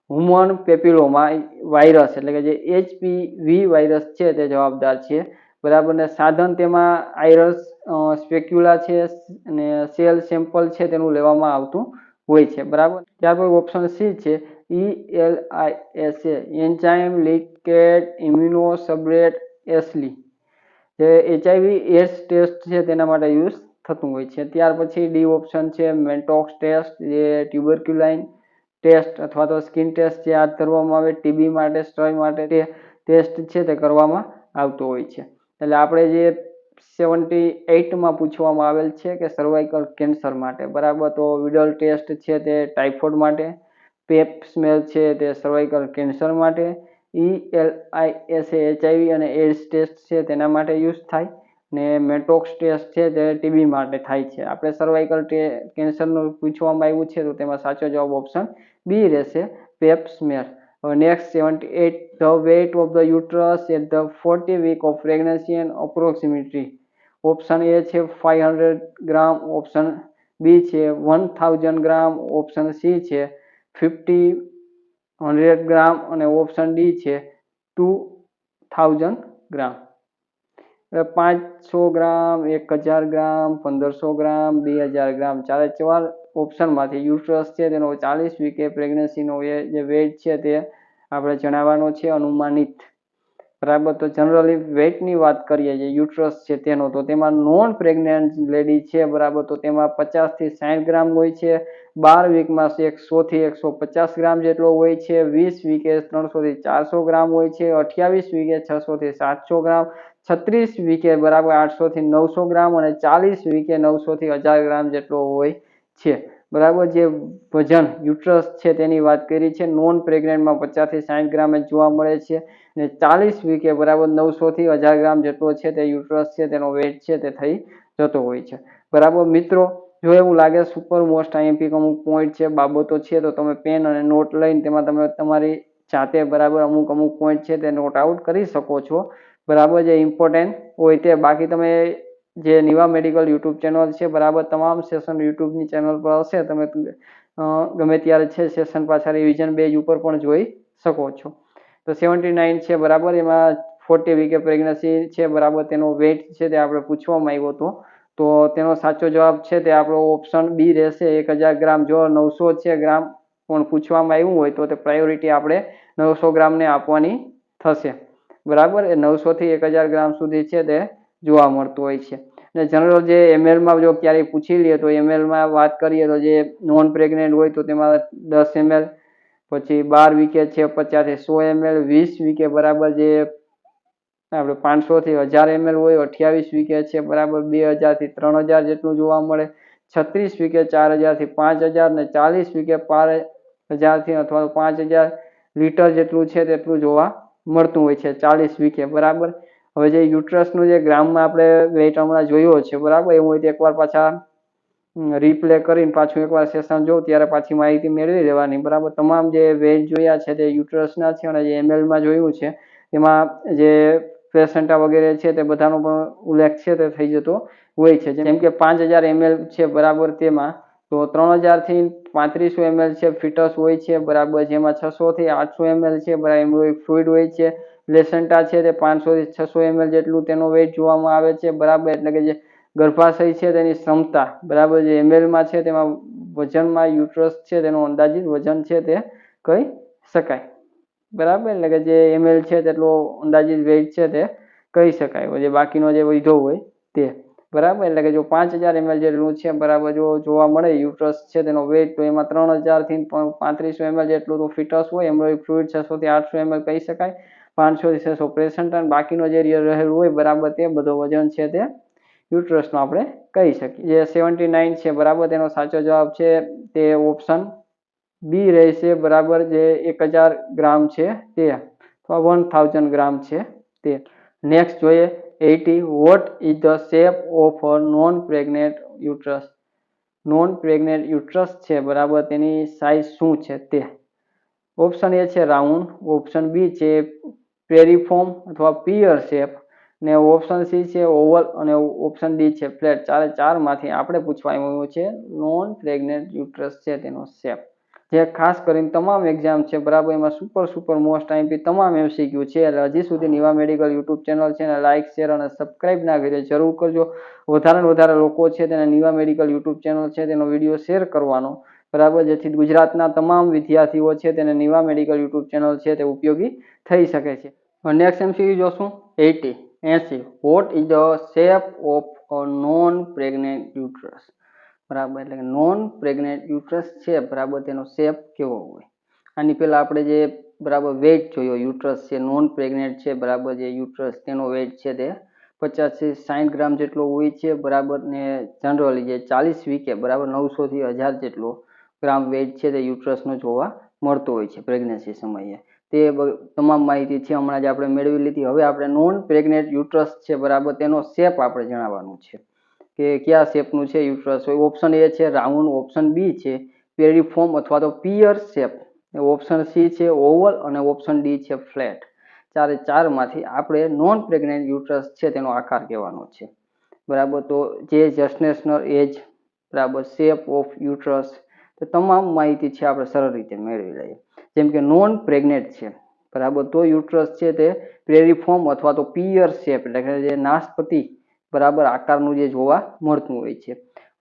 હ્યુમન પેપિલોમા વાયરસ એટલે કે જે HPV વાયરસ છે તે જવાબદાર છે, બરાબર, ને સાધન તેમાં આયરસ સ્પેક્યુલા છે અને સેલ સેમ્પલ છે તેનું લેવામાં આવતું હોય છે, બરાબર. ત્યાર પછી ઓપ્શન સી છે ELISA એન્ઝાઇમ લિકેટ ઇમ્યુનોસબ્રેટ એસલી, જે HIV એડ્સ ટેસ્ટ છે તેના માટે યુઝ થતું હોય છે. ત્યાર પછી ડી ઓપ્શન છે મેન્ટોક્સ ટેસ્ટ, જે ટ્યુબરક્યુલાઇન ટેસ્ટ અથવા તો સ્કિન ટેસ્ટ જે હાથ ધરવામાં આવે TB માટે, સ્ટ્રોય માટે તે ટેસ્ટ છે તે કરવામાં આવતો હોય છે. એટલે આપણે જે 78માં પૂછવામાં આવેલ છે કે સર્વાઇકલ કેન્સર માટે, બરાબર, તો વિડલ ટેસ્ટ છે તે ટાઇફોઇડ માટે, પેપ સ્મેલ છે તે સર્વાઇકલ કેન્સર માટે, ELISA HIV અને એડ્સ ટેસ્ટ છે તેના માટે યુઝ થાય, ને મેટોક્સ ટેસ્ટ છે તે TB માટે થાય છે. આપણે સર્વાઇકલ કેન્સરનું પૂછવામાં આવ્યું છે તો તેમાં સાચો જવાબ ઓપ્શન બી રહેશે, pap smear. Next 78, the weight of the uterus at the 40 week of pregnancy and approximately. Option A છે 500 ગ્રામ, ઓપ્શન બી છે 1000 ગ્રામ, ઓપ્શન સી છે 100 ગ્રામ અને ઓપ્શન ડી છે 2000 ગ્રામ. 500 ગ્રામ, 1000 ગ્રામ, 1500 ગ્રામ, 2000 ગ્રામ, ચાર ઓપ્શનમાંથી યુટ્રસ છે તેનો 40 વીકે પ્રેગ્નન્સીનો જે વેઇટ છે તે આપણે જણાવવાનો છે અનુમાનિત, બરાબર. તો જનરલી વેઇટની વાત કરીએ જે યુટ્રસ છે તેનો, તો તેમાં નોન પ્રેગ્નેન્ટ લેડી છે, બરાબર, તો તેમાં 50 થી 60 ગ્રામ હોય છે. 12 વીકમાં 100 થી 150 ગ્રામ જેટલો હોય છે. 20 વીકે 300 થી 400 ગ્રામ હોય છે. 28 વીકે 600 થી 700 ગ્રામ, 36 વીકે બરાબર 800 થી 900 ગ્રામ અને 40 વીકે 900 થી 1000 ગ્રામ જેટલો હોય છે, બરાબર. જે વજન યુટ્રસ છે તેની વાત કરી છે. નોન પ્રેગ્નેન્ટમાં 50 થી 60 ગ્રામ જ જોવા મળે છે અને 40 વીકે બરાબર 900 થી 1000 ગ્રામ જેટલો છે તે યુટ્રસ છે તેનો વેટ છે તે થઈ જતો હોય છે, બરાબર. મિત્રો, જો એવું લાગે સુપર મોસ્ટ IMP અમુક પોઈન્ટ છે, બાબતો છે, તો તમે પેન અને નોટ લઈને તેમાં તમે તમારી જાતે, બરાબર, અમુક પોઈન્ટ છે તે નોટ આઉટ કરી શકો છો, બરાબર, જે ઇમ્પોર્ટન્ટ હોય તે. બાકી તમે જે નિવા મેડિકલ યુટ્યુબ ચેનલ છે, બરાબર, તમામ સેશન યુટ્યુબની ચેનલ પર હશે, તમે ગમે ત્યારે છે સેશન પાછા રિવિઝન બેઝ ઉપર પણ જોઈ શકો છો. તો 79 છે, બરાબર, એમાં 40 વીકે પ્રેગ્નન્સી છે, બરાબર, તેનો વેઇટ છે તે આપણે પૂછવામાં આવ્યો હતો, તો તેનો સાચો જવાબ છે તે આપણો ઓપ્શન બી રહેશે, 1000 ગ્રામ. જો 900 છે ગ્રામ પણ પૂછવામાં આવ્યું હોય તો તે પ્રાયોરિટી આપણે 900 ગ્રામને આપવાની થશે, બરાબર. એ 900 થી 1000 ગ્રામ સુધી છે તે જોવા મળતું હોય છે. અને જનરલ જે ML જો ક્યારેય પૂછી લઈએ તો ML વાત કરીએ તો જે નોન પ્રેગ્નેન્ટ હોય તો તેમાં 10 ml, પછી 12 વીકે છે 50 થી 100 ml, 20 વીકે બરાબર જે આપણે 500 થી 1000 ml હોય, 28 વીકે છે બરાબર 2000 થી 3000 જેટલું જોવા મળે, 36 વીકે 4000 થી 5000 ને 40 વીકે 5000 થી અથવા 5000 લીટર જેટલું છે તેટલું જોવા મળતું હોય છે 40 વીકે, બરાબર. હવે જે યુટ્રસનું જે ગ્રામમાં આપણે વેઇટ હમણાં જોયો છે, બરાબર, એવું હોય તો એકવાર પાછા રીપ્લે કરીને પાછું એકવાર સેશન જોઉં ત્યારે પાછી માહિતી મેળવી લેવાની, બરાબર. તમામ જે વેઇટ જોયા છે તે યુટ્રસના છે અને જે MLમાં જોયું છે તેમાં જે પ્લેસેન્ટા વગેરે છે તે બધાનો પણ ઉલ્લેખ છે તે થઈ જતો હોય છે. જેમ કે 5000 ml છે, બરાબર, તેમાં તો 3000 થી 3500 ml છે ફિટસ હોય છે, બરાબર, જેમાં 600 થી 800 ml છે, બરાબર, એમ્બ્રોઇડ ફ્લુઇડ હોય છે. પ્લેસેન્ટા છે તે 500 થી 600 ml જેટલું તેનો વેઇટ જોવામાં આવે છે, બરાબર. એટલે કે જે ગર્ભાશય છે તેની ક્ષમતા, બરાબર, જે MLમાં છે તેમાં વજનમાં યુટ્રસ છે તેનું અંદાજિત વજન છે તે કહી શકાય, બરાબર. એટલે કે જે ML છે તેટલો અંદાજિત વેઇટ છે તે કહી શકાય, જે બાકીનો જે વધ્યો હોય તે, બરાબર. એટલે કે જો 5000 ml જેટલું છે, બરાબર, જો જોવા મળે યુટ્રસ છે તેનો વેઇટ, તો એમાં 3000 થી 3500 ml જેટલું તો ફિટસ હોય, એમ્બ્રોઇડ ફ્લુઇડ 600 થી 800 ml કહી શકાય, 500 થી 600 પ્લેસેન્ટા, બાકીનો જે રહેલું હોય, બરાબર, તે બધો વજન છે તે યુટ્રસનો આપણે કહી શકીએ. જે 79 છે, બરાબર, તેનો સાચો જવાબ છે તે ઓપ્શન બી રહેશે, બરાબર, જે 1000 ગ્રામ છે તે અથવા 1000 ગ્રામ છે તે. નેક્સ્ટ જોઈએ 80. What is the shape of a non-pregnant uterus? Non-pregnant uterus છે બરાબર તેની સાઇઝ શું છે તે. ઓપ્શન એ છે રાઉન્ડ, ઓપ્શન બી છે પેરીફોર્મ અથવા પિયર શેપ, ને ઓપ્શન સી છે ઓવલ અને ઓપ્શન ડી છે ફ્લેટ. ચારે ચારમાંથી આપણે પૂછવા આવ્યું છે નોન પ્રેગ્નેન્ટ યુટ્રસ છે તેનો શેપ, જે ખાસ કરીને તમામ એક્ઝામ છે બરાબર એમાં સુપર મોસ્ટ આઈએમપી તમામ એમસીક્યુ છે. એટલે હજી સુધી નિવા મેડિકલ યુટ્યુબ ચેનલ છે ને લાઇક શેર અને સબસ્ક્રાઇબ ના કરી જરૂર કરજો. વધારે ને વધારે લોકો છે તેને નિવા મેડિકલ યુટ્યુબ ચેનલ છે તેનો વિડીયો શેર કરવાનો બરાબર, જેથી ગુજરાતના તમામ વિદ્યાર્થીઓ છે તેને નિવા મેડિકલ યુટ્યુબ ચેનલ છે તે ઉપયોગી થઈ શકે છે. નેક્સ્ટ એમસીક્યુ જોશું 80. Vote is the shape of a non pregnant uterus? બરાબર, એટલે કે નોન પ્રેગ્નેન્ટ યુટ્રસ છે બરાબર તેનો શેપ કેવો હોય? આની પહેલા આપણે જે બરાબર વેઇટ જોયો યુટ્રસ છે નોન પ્રેગ્નેન્ટ છે બરાબર જે યુટ્રસ તેનો વેઇટ છે તે 50 થી 60 ગ્રામ જેટલો હોય છે બરાબર, ને જનરલી જે 40 વીકે બરાબર 900 થી 1000 જેટલો ગ્રામ વેઇટ છે તે યુટ્રસનો જોવા મળતો હોય છે પ્રેગ્નન્સી સમયે. તે તમામ માહિતી છે હમણાં જ આપણે મેળવી લીધી. હવે આપણે નોન પ્રેગ્નેન્ટ યુટ્રસ છે બરાબર તેનો શેપ આપણે જણાવવાનું છે કે કયા શેપનું છે યુટ્રસ હોય. ઓપ્શન એ છે રાઉન્ડ, ઓપ્શન બી છે પેરીફોર્મ અથવા તો પિયર શેપ, ઓપ્શન સી છે ઓવલ અને ઓપ્શન ડી છે ફ્લેટ. ચારે ચારમાંથી આપણે નોન પ્રેગ્નેન્ટ યુટ્રસ છે તેનો આકાર કહેવાનો છે બરાબર. તો જે જેસ્ટેશનલ એજ બરાબર શેપ ઓફ યુટ્રસ તો તમામ માહિતી છે આપણે સરળ રીતે મેળવી લઈએ. જેમ કે નોન પ્રેગ્નેન્ટ છે બરાબર તો યુટ્રસ છે તે પેરીફોર્મ અથવા તો પિયર શેપ એટલે કે જે નાશપતિ બરાબર આકારનું જે જોવા મળતું હોય છે.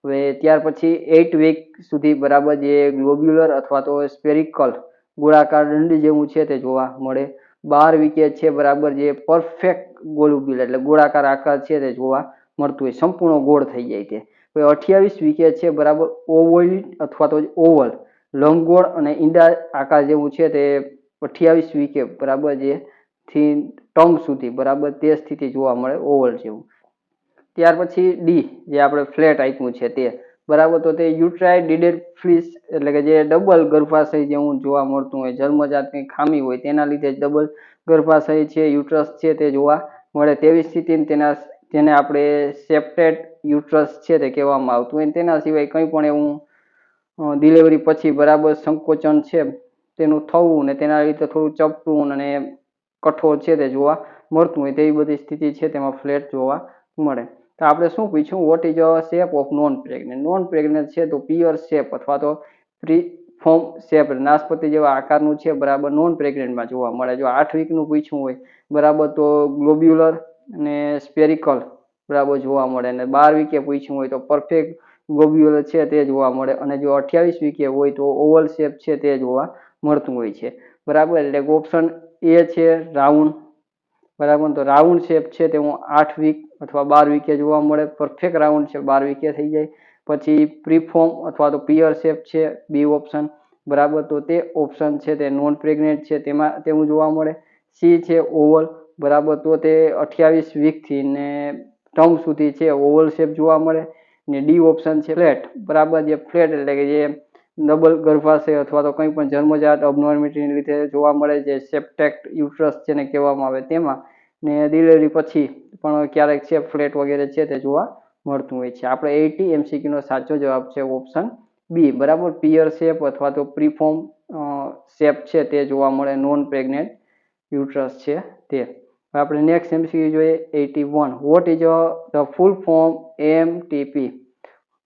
હવે ત્યાર પછી 8 વીક સુધી બરાબર જે ગ્લોબ્યુલર અથવા તો સ્પેરિકલ ગોળાકાર દંડ જેવું છે તે જોવા મળે. 12 વીકે છે બરાબર જે પરફેક્ટ ગ્લોબ્યુલર એટલે ગોળાકાર આકાર છે તે જોવા મળતું હોય, સંપૂર્ણ ગોળ થઈ જાય તે. 28 વીકે છે બરાબર ઓવોઇડ અથવા તો ઓવલ લંબગોળ અને ઈંડા આકાર જેવું છે તે 28 વીકે બરાબર જે થી ટંગ સુધી બરાબર તે સ્થિતિ જોવા મળે ઓવલ જેવું. ત્યાર પછી ડી જે આપણે ફ્લેટ આપ્યું છે તે બરાબર તો તે યુટ્રાઇડિડેડ ફ્લિસ એટલે કે જે ડબલ ગર્ભાશય જેવું જોવા મળતું હોય, જન્મજાત કંઈ ખામી હોય તેના લીધે ડબલ ગર્ભાશય છે યુટ્રસ છે તે જોવા મળે તેવી સ્થિતિ તેને આપણે સેપ્ટેડ યુટ્રસ છે તે કહેવામાં આવતું હોય. તેના સિવાય કંઈ પણ એવું ડિલિવરી પછી બરાબર સંકોચન છે તેનું થવું ને તેના લીધે થોડું ચપટું અને કઠોર છે તે જોવા મળતું હોય તેવી બધી સ્થિતિ છે તેમાં ફ્લેટ જોવા મળે. તો આપણે શું પૂછ્યું vote is a shape of non pregnant? Non pregnant છે તો પિયર શેપ અથવા તો પ્રીફોર્મ શેપ નાશપતિ જેવા આકારનું છે બરાબર નોન પ્રેગ્નેન્ટમાં જોવા મળે. જો 8 વીકનું પૂછ્યું હોય બરાબર તો ગ્લોબ્યુલર અને સ્પેરિકલ બરાબર જોવા મળે, અને 12 વીકે પૂછ્યું હોય તો પરફેક્ટ ગ્લોબ્યુલર છે તે જોવા મળે, અને જો 28 વીકે હોય તો ઓવલ શેપ છે તે જોવા મળતું હોય છે બરાબર. એટલે ઓપ્શન એ છે રાઉન્ડ બરાબર, તો રાઉન્ડ શેપ છે તે 8 વીક અથવા 12 વીકે જોવા મળે. પરફેક્ટ રાઉન્ડ છે 12 વીકે થઈ જાય. પછી પ્રીફોર્મ અથવા તો પિયર શેપ છે બી ઓપ્શન બરાબર, તો તે ઓપ્શન છે તે નોન પ્રેગ્નેન્ટ છે તેવું જોવા મળે. સી છે ઓવલ બરાબર, તો તે 28 વીકથી ને ટર્મ સુધી છે ઓવલ શેપ જોવા મળે. ને ડી ઓપ્શન છે ફ્લેટ બરાબર, જે ફ્લેટ એટલે કે જે ડબલ ગર્ભાશય અથવા તો કંઈ પણ જન્મજાત અબનોર્મિટીને લીધે જોવા મળે જે સેપ્ટેક્ટ યુટ્રસ જેને કહેવામાં આવે તેમાં, ને ડિલિવરી પછી પણ ક્યારેક છે ફ્લેટ વગેરે છે તે જોવા મળતું હોય છે. આપણે 80 એમસીક્યુનો સાચો જવાબ છે ઓપ્શન બી બરાબર, પિયર શેપ અથવા તો પ્રીફોર્મ શેપ છે તે જોવા મળે નોન પ્રેગ્નેન્ટ યુટ્રસ છે તે. આપણે નેક્સ્ટ એમસીક્યુ જોઈએ 81. What is the full form MTP?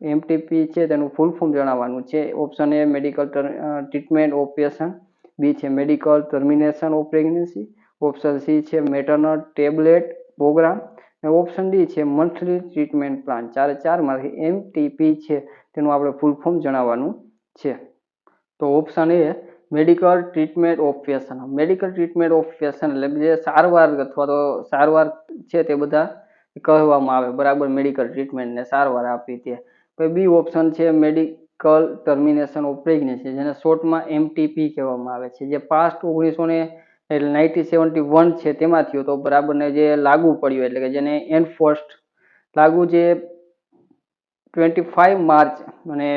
MTP છે તેનું ફૂલ ફોર્મ જણાવવાનું છે. Option A medical treatment of patient, B છે medical termination of pregnancy, option C છે મેટર્નલ ટેબ્લેટ પ્રોગ્રામ, અને ઓપ્શન ડી છે મંથલી ટ્રીટમેન્ટ પ્લાન. ચારે ચારમાંથી એમટીપી છે તેનું આપણે ફૂલ ફોર્મ જણાવવાનું છે. તો option A medical treatment of patient. Medical treatment of patient એટલે જે સારવાર અથવા તો સારવાર છે તે બધા કહેવામાં આવે બરાબર, મેડિકલ ટ્રીટમેન્ટને સારવાર આપી તે. પછી બી ઓપ્શન છે મેડિકલ ટર્મિનેશન ઓફ પ્રેગ્નન્સી જેને શોર્ટમાં એમટીપી કહેવામાં આવે છે, જે પાસ્ટ 1971 છે તેમાં થયો તો બરાબર, ને જે લાગુ પડ્યો એટલે કે જેને એનફોર્સ્ડ લાગુ જે 25 માર્ચ અને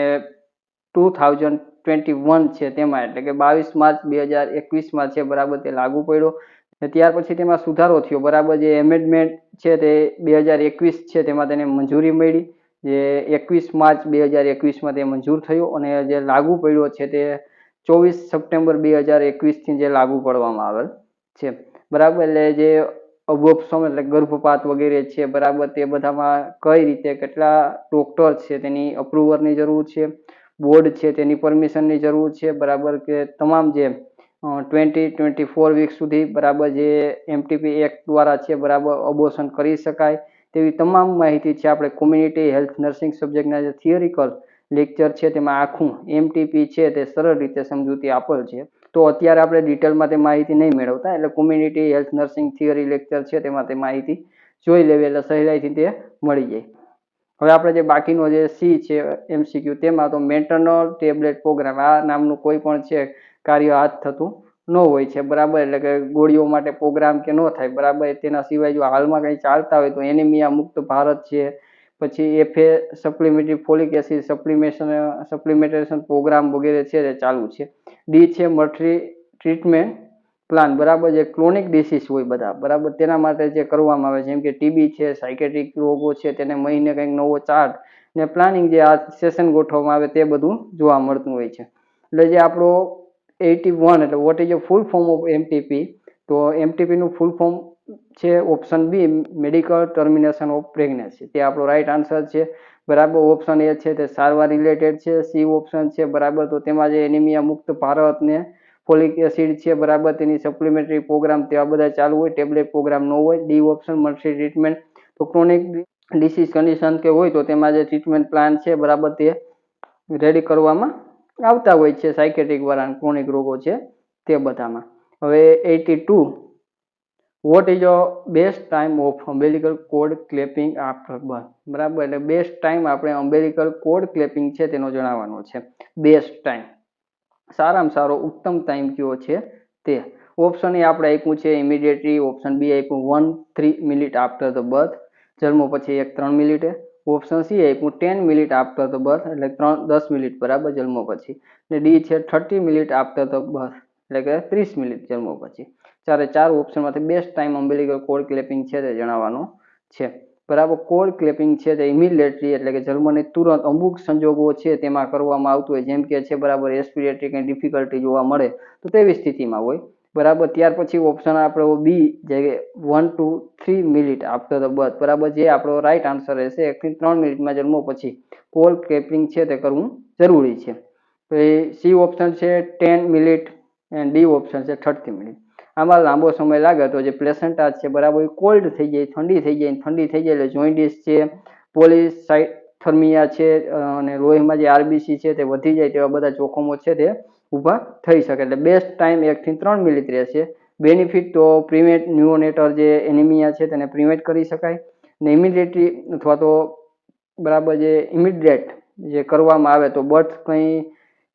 2021 છે તેમાં, એટલે કે 22 માર્ચ 2021માં છે બરાબર તે લાગુ પડ્યો. ત્યાર પછી તેમાં સુધારો થયો, બરાબર. જે એમેન્ડમેન્ટ છે તે 2021 છે તેમાં તેને મંજૂરી મળી, જે 21 માર્ચ 2021માં તે મંજૂર થયો અને જે લાગુ પડ્યો છે તે 24 સપ્ટેમ્બર 2021થી જે લાગુ પાડવામાં આવેલ છે, બરાબર. એટલે જે અબોપ્શન એટલે ગર્ભપાત વગેરે છે, બરાબર, તે બધામાં કઈ રીતે કેટલા ડોક્ટર છે તેની અપ્રુવલની જરૂર છે, બોર્ડ છે તેની પરમિશનની જરૂર છે, બરાબર, કે તમામ જે 24 વીક સુધી, બરાબર, જે એમટીપી એક્ટ દ્વારા છે, બરાબર, અબોર્શન કરી શકાય તેવી તમામ માહિતી છે આપણે કોમ્યુનિટી હેલ્થ નર્સિંગ સબ્જેક્ટના જે થિયરિકલ લેક્ચર છે તેમાં આખું એમટીપી છે તે સરળ રીતે સમજૂતી આપેલ છે. તો અત્યારે આપણે ડિટેલમાં તે માહિતી નહીં મેળવતા, એટલે community health nursing theory lecture છે તેમાં તે માહિતી જોઈ લેવી એટલે સહેલાઈથી તે મળી જાય. હવે આપણે જે બાકીનો જે સી છે એમસીક્યુ, તેમાં તો મેટર્નલ ટેબ્લેટ પ્રોગ્રામ આ નામનું કોઈ પણ છે કાર્ય હાથ થતું ન હોય છે, બરાબર. એટલે કે ગોળીઓ માટે પ્રોગ્રામ કે ન થાય, બરાબર. તેના સિવાય જો હાલમાં કંઈ ચાલતા હોય તો એનિમિયા મુક્ત ભારત છે, પછી FA સપ્લિમેટરી folic acid supplementation programme વગેરે છે તે ચાલુ છે. ડી છે મર્ટરી ટ્રીટમેન્ટ પ્લાન, બરાબર. જે ક્રોનિક ડિસીઝ હોય બધા, બરાબર, તેના માટે જે કરવામાં આવે, જેમ કે ટીબી છે, સાયકેટ્રિક રોગો છે, તેને મહિને કંઈક નવો ચાર્ટ ને પ્લાનિંગ જે આ સેશન ગોઠવવામાં આવે તે બધું જોવા મળતું હોય છે. એટલે જે આપણો 81 એટલે what is full form of MTP, તો એમટીપીનું ફૂલ ફોર્મ છે option B medical termination of pregnancy, તે આપણો રાઈટ આન્સર છે, બરાબર. ઓપ્શન એ છે તે સારવાર રિલેટેડ છે. સી ઓપ્શન છે, બરાબર, તો તેમાં જે એનિમિયા મુક્ત ભારત ને ફોલિક એસિડ છે, બરાબર, તેની સપ્લિમેન્ટરી પ્રોગ્રામ તેવા બધા ચાલુ હોય, ટેબ્લેટ પ્રોગ્રામ ન હોય. ડી ઓપ્શન મલ્ટી ટ્રીટમેન્ટ, તો ક્રોનિક ડિસીઝ કન્ડિશન કે હોય તો તેમાં જે ટ્રીટમેન્ટ પ્લાન છે, બરાબર, તે રેડી કરવામાં આવતા હોય છે સાયકેટ્રિક વાળા ક્રોનિક રોગો છે તે બધામાં. હવે 82 what is best time of umbilical cord clamping after birth, બરાબર. એટલે બેસ્ટ ટાઈમ આપણે અમ્બેલિકલ કોડ ક્લેપિંગ છે તેનો જણાવવાનો છે. બેસ્ટ ટાઈમ, સારામાં સારો ઉત્તમ ટાઈમ કયો છે તે. ઓપ્શન એ આપણે આપ્યું છે ઇમિડિયેટલી, ઓપ્શન બી આપ્યું 1-3 મિનિટ આફ્ટર ધ બર્થ, જન્મ પછી 3 મિનિટે. ઓપ્શન સી આપ્યું 10 મિનિટ આફ્ટર ધ બર્થ, એટલે 10 મિનિટ, બરાબર, જન્મ પછી. ને ડી છે 30 મિનિટ આફ્ટર ધ બર્થ, એટલે કે 30 મિનિટ જન્મ પછી. ચાર ઓપ્શનમાંથી બેસ્ટ ટાઈમ અમ્બેલિકલ કોડ ક્લેપિંગ છે તે જણાવવાનો છે, બરાબર. કોડ ક્લેપિંગ છે તે ઇમિડિયેટલી એટલે કે જન્મની તુરંત અમુક સંજોગો છે તેમાં કરવામાં આવતું હોય, જેમ કે છે, બરાબર, રેસ્પિરેટરી કંઈ ડિફિકલ્ટી જોવા મળે તો તેવી સ્થિતિમાં હોય, બરાબર. ત્યાર પછી ઓપ્શન આપણો બી જે 1 to 3 minute after the birth, બરાબર, જે આપણો રાઈટ આન્સર રહેશે. 1 થી 3 મિનિટમાં જન્મ પછી કોડ ક્લેપિંગ છે તે કરવું જરૂરી છે. તો એ સી ઓપ્શન છે 10 મિનિટ એન્ડ ડી ઓપ્શન છે 30 મિનિટ. આમાં લાંબો સમય લાગે તો જે પ્લેસેન્ટા છે, બરાબર, કોલ્ડ થઈ જાય, ઠંડી થઈ જાય એટલે જોઇન્ડિસ છે, પોલિસાઇથર્મિયા છે અને લોહીમાં જે આરબીસી છે તે વધી જાય તેવા બધા જોખમો છે તે ઊભા થઈ શકે. એટલે બેસ્ટ ટાઈમ 1 થી 3 મિનિટ રહેશે. બેનિફિટ તો પ્રિવેન્ટ ન્યુઓનેટલ જે એનિમિયા છે તેને પ્રિવેન્ટ કરી શકાય ને ઇમિડિયેટલી અથવા તો, બરાબર, જે ઇમિડિયેટ જે કરવામાં આવે તો બર્થ કંઈ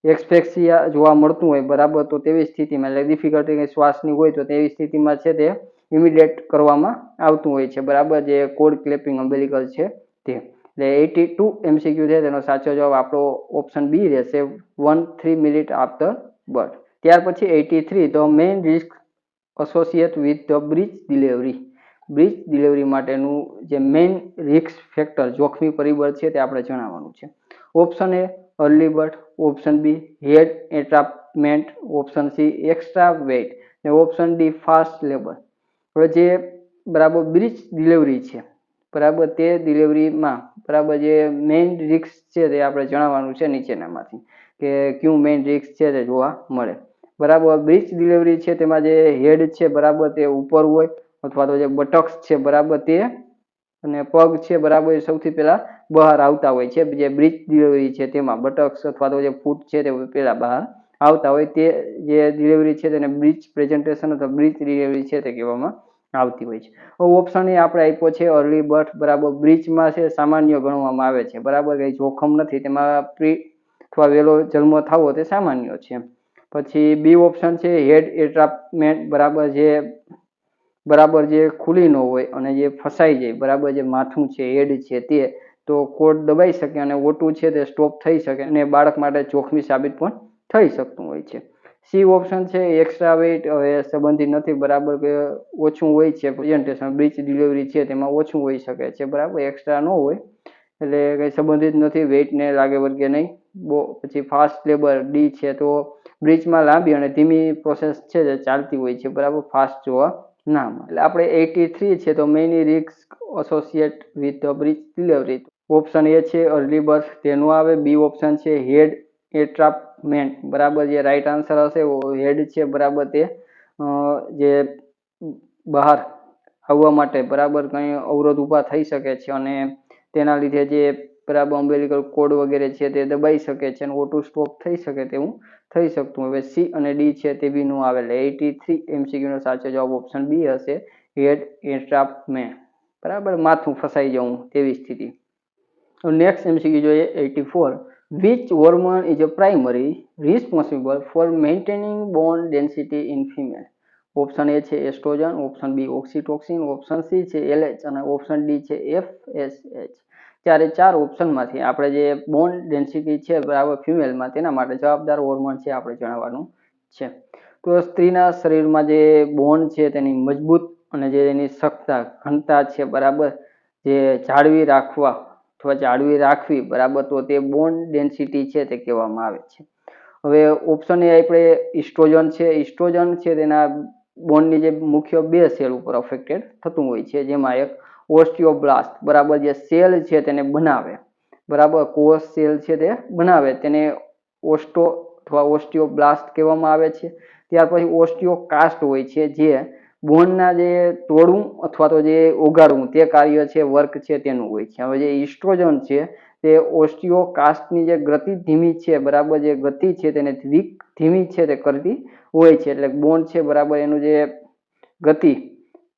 એક્સપેક્સિયા જોવા મળતું હોય, બરાબર, તો તેવી સ્થિતિમાં એટલે ડિફિકલ્ટી કંઈ શ્વાસની હોય તો તેવી સ્થિતિમાં છે તે ઇમિડિયેટ કરવામાં આવતું હોય છે, બરાબર, જે કોડ ક્લેપિંગ અમ્બેલિકલ છે તે. એટલે 82 એમસીક્યુ છે તેનો સાચો જવાબ આપણો ઓપ્શન બી રહેશે 1-3 મિનિટ આફ્ટર બર્થ. ત્યાર પછી 83 the main risk associate with the breach delivery, breach delivery માટેનું જે મેઇન રિસ્ક ફેક્ટર જોખમી પરિબળ છે તે આપણે જણાવવાનું છે. Option A early birth, option B head entrapment, option C extra weight ને ઓપ્શન ડી ફાસ્ટ લેબર. હવે જે, બરાબર, બ્રીચ ડિલિવરી છે, બરાબર, તે ડિલિવરીમાં, બરાબર, જે મેઇન રિસ્ક છે તે આપણે જણાવવાનું છે નીચેનામાંથી કે કયું મેઇન રિસ્ક છે તે જોવા મળે, બરાબર. બ્રીચ ડિલિવરી છે તેમાં જે હેડ છે, બરાબર, તે ઉપર હોય અથવા તો જે બટક્સ છે, બરાબર, તે અને પગ છે, બરાબર, એ સૌથી પહેલા બહાર આવતા હોય છે. જે બ્રીચ ડિલિવરી છે તેમાં બટક્સ અથવા તો જે ફૂટ છે તે પહેલા બહાર આવતા હોય, તે જે ડિલિવરી છે તેને બ્રીચ પ્રેઝન્ટેશન અથવા બ્રીચ ડિલિવરી છે તે કહેવામાં આવતી હોય છે. ઓપ્શન એ આપણે આપ્યો છે અર્લી બર્થ, બરાબર, બ્રીચમાં છે સામાન્ય ગણવામાં આવે છે, બરાબર, કંઈ જોખમ નથી તેમાં, પ્રી અથવા વહેલો જન્મ થવો તે સામાન્ય છે. પછી બી ઓપ્શન છે હેડ એટ્રાપમેન્ટ, બરાબર, જે ખુલ્લી ન હોય અને જે ફસાઈ જાય, બરાબર, જે માથું છે, હેડ છે તે, તો કોડ દબાઈ શકે અને ઓટું છે તે સ્ટોપ થઈ શકે અને બાળક માટે જોખમી સાબિત પણ થઈ શકતું હોય છે. સી ઓપ્શન છે એક્સ્ટ્રા વેઇટ હવે સંબંધિત નથી, બરાબર, કે ઓછું હોય છે પ્રેઝન્ટેશન, બ્રીચ ડિલિવરી છે તેમાં ઓછું હોઈ શકે છે, બરાબર, એક્સ્ટ્રા ન હોય એટલે કંઈ સંબંધિત નથી, વેઇટને લાગે વર્ગે નહીં. પછી ફાસ્ટ લેબર ડી છે તો બ્રીચમાં લાંબી અને ધીમી પ્રોસેસ છે જે ચાલતી હોય છે, બરાબર, ફાસ્ટ જોવા ના મળે. એટલે આપણે 83 છે તો many risk associate with the breach delivery. Option A છે અર્લી બર્થ, તેનું આવે. બી ઓપ્શન છે હેડ એટ્રાપમેન્ટ, બરાબર, જે રાઈટ આન્સર હશે હેડ છે, બરાબર, તે જે બહાર આવવા માટે, બરાબર, કંઈ અવરોધ ઊભા થઈ શકે છે અને તેના લીધે જે બરાબર અમ્બેલિકલ કોડ વગેરે છે તે દબાઈ શકે છે અને ઓટો સ્ટોપ થઈ શકે તેવું થઈ શકતું. હવે સી અને ડી છે તે બી નું આવે એટલે 83 MCQ નો સાચો જવાબ ઓપ્શન બી હશે, હેડ એટ્રાપમેન્ટ, બરાબર, માથું ફસાઈ જવું તેવી સ્થિતિ. નેક્સ્ટ MCQ જોઈએ 84. Which hormone is a primary responsible for maintaining bone density in female? Option A છે estrogen, option B oxytocin, option C છે એલએચ અને ઓપ્શન ડી છે FSH. ત્યારે ચાર ઓપ્શનમાંથી આપણે જે બોન ડેન્સિટી છે, બરાબર, ફિમેલમાં, તેના માટે જવાબદાર હોર્મોન છે આપણે જણાવવાનું છે. તો સ્ત્રીના શરીરમાં જે બોન છે તેની મજબૂત અને જે એની સખ્તા ઘનતા છે, બરાબર, જે જાળવી રાખવા અથવા જાળવી રાખવી, બરાબર, તો તે બોન ડેન્સિટી છે તે કહેવામાં આવે છે. હવે ઓપ્શન એ આપણે ઇસ્ટ્રોજન છે. ઇસ્ટ્રોજન છે તેના બોનની જે મુખ્ય બે સેલ ઉપર અફેક્ટેડ થતું હોય છે, જેમાં એક ઓસ્ટિયોબ્લાસ્ટ, બરાબર, જે સેલ છે તેને બનાવે, બરાબર, કોષ સેલ છે તે બનાવે, તેને ઓસ્ટો અથવા ઓસ્ટિયોબ્લાસ્ટ કહેવામાં આવે છે. ત્યાર પછી ઓસ્ટિયોકાસ્ટ હોય છે, જે બોનના જે તોડવું અથવા તો જે ઓગાળવું તે કાર્ય છે, વર્ક છે તેનું હોય છે. હવે જે ઇસ્ટ્રોજન છે તે ઓસ્ટિયોકાસ્ટની જે ગતિ ધીમી છે, બરાબર, જે ગતિ છે તેને ધીમી છે તે કરતી હોય છે, એટલે બોન છે, બરાબર, એનું જે ગતિ,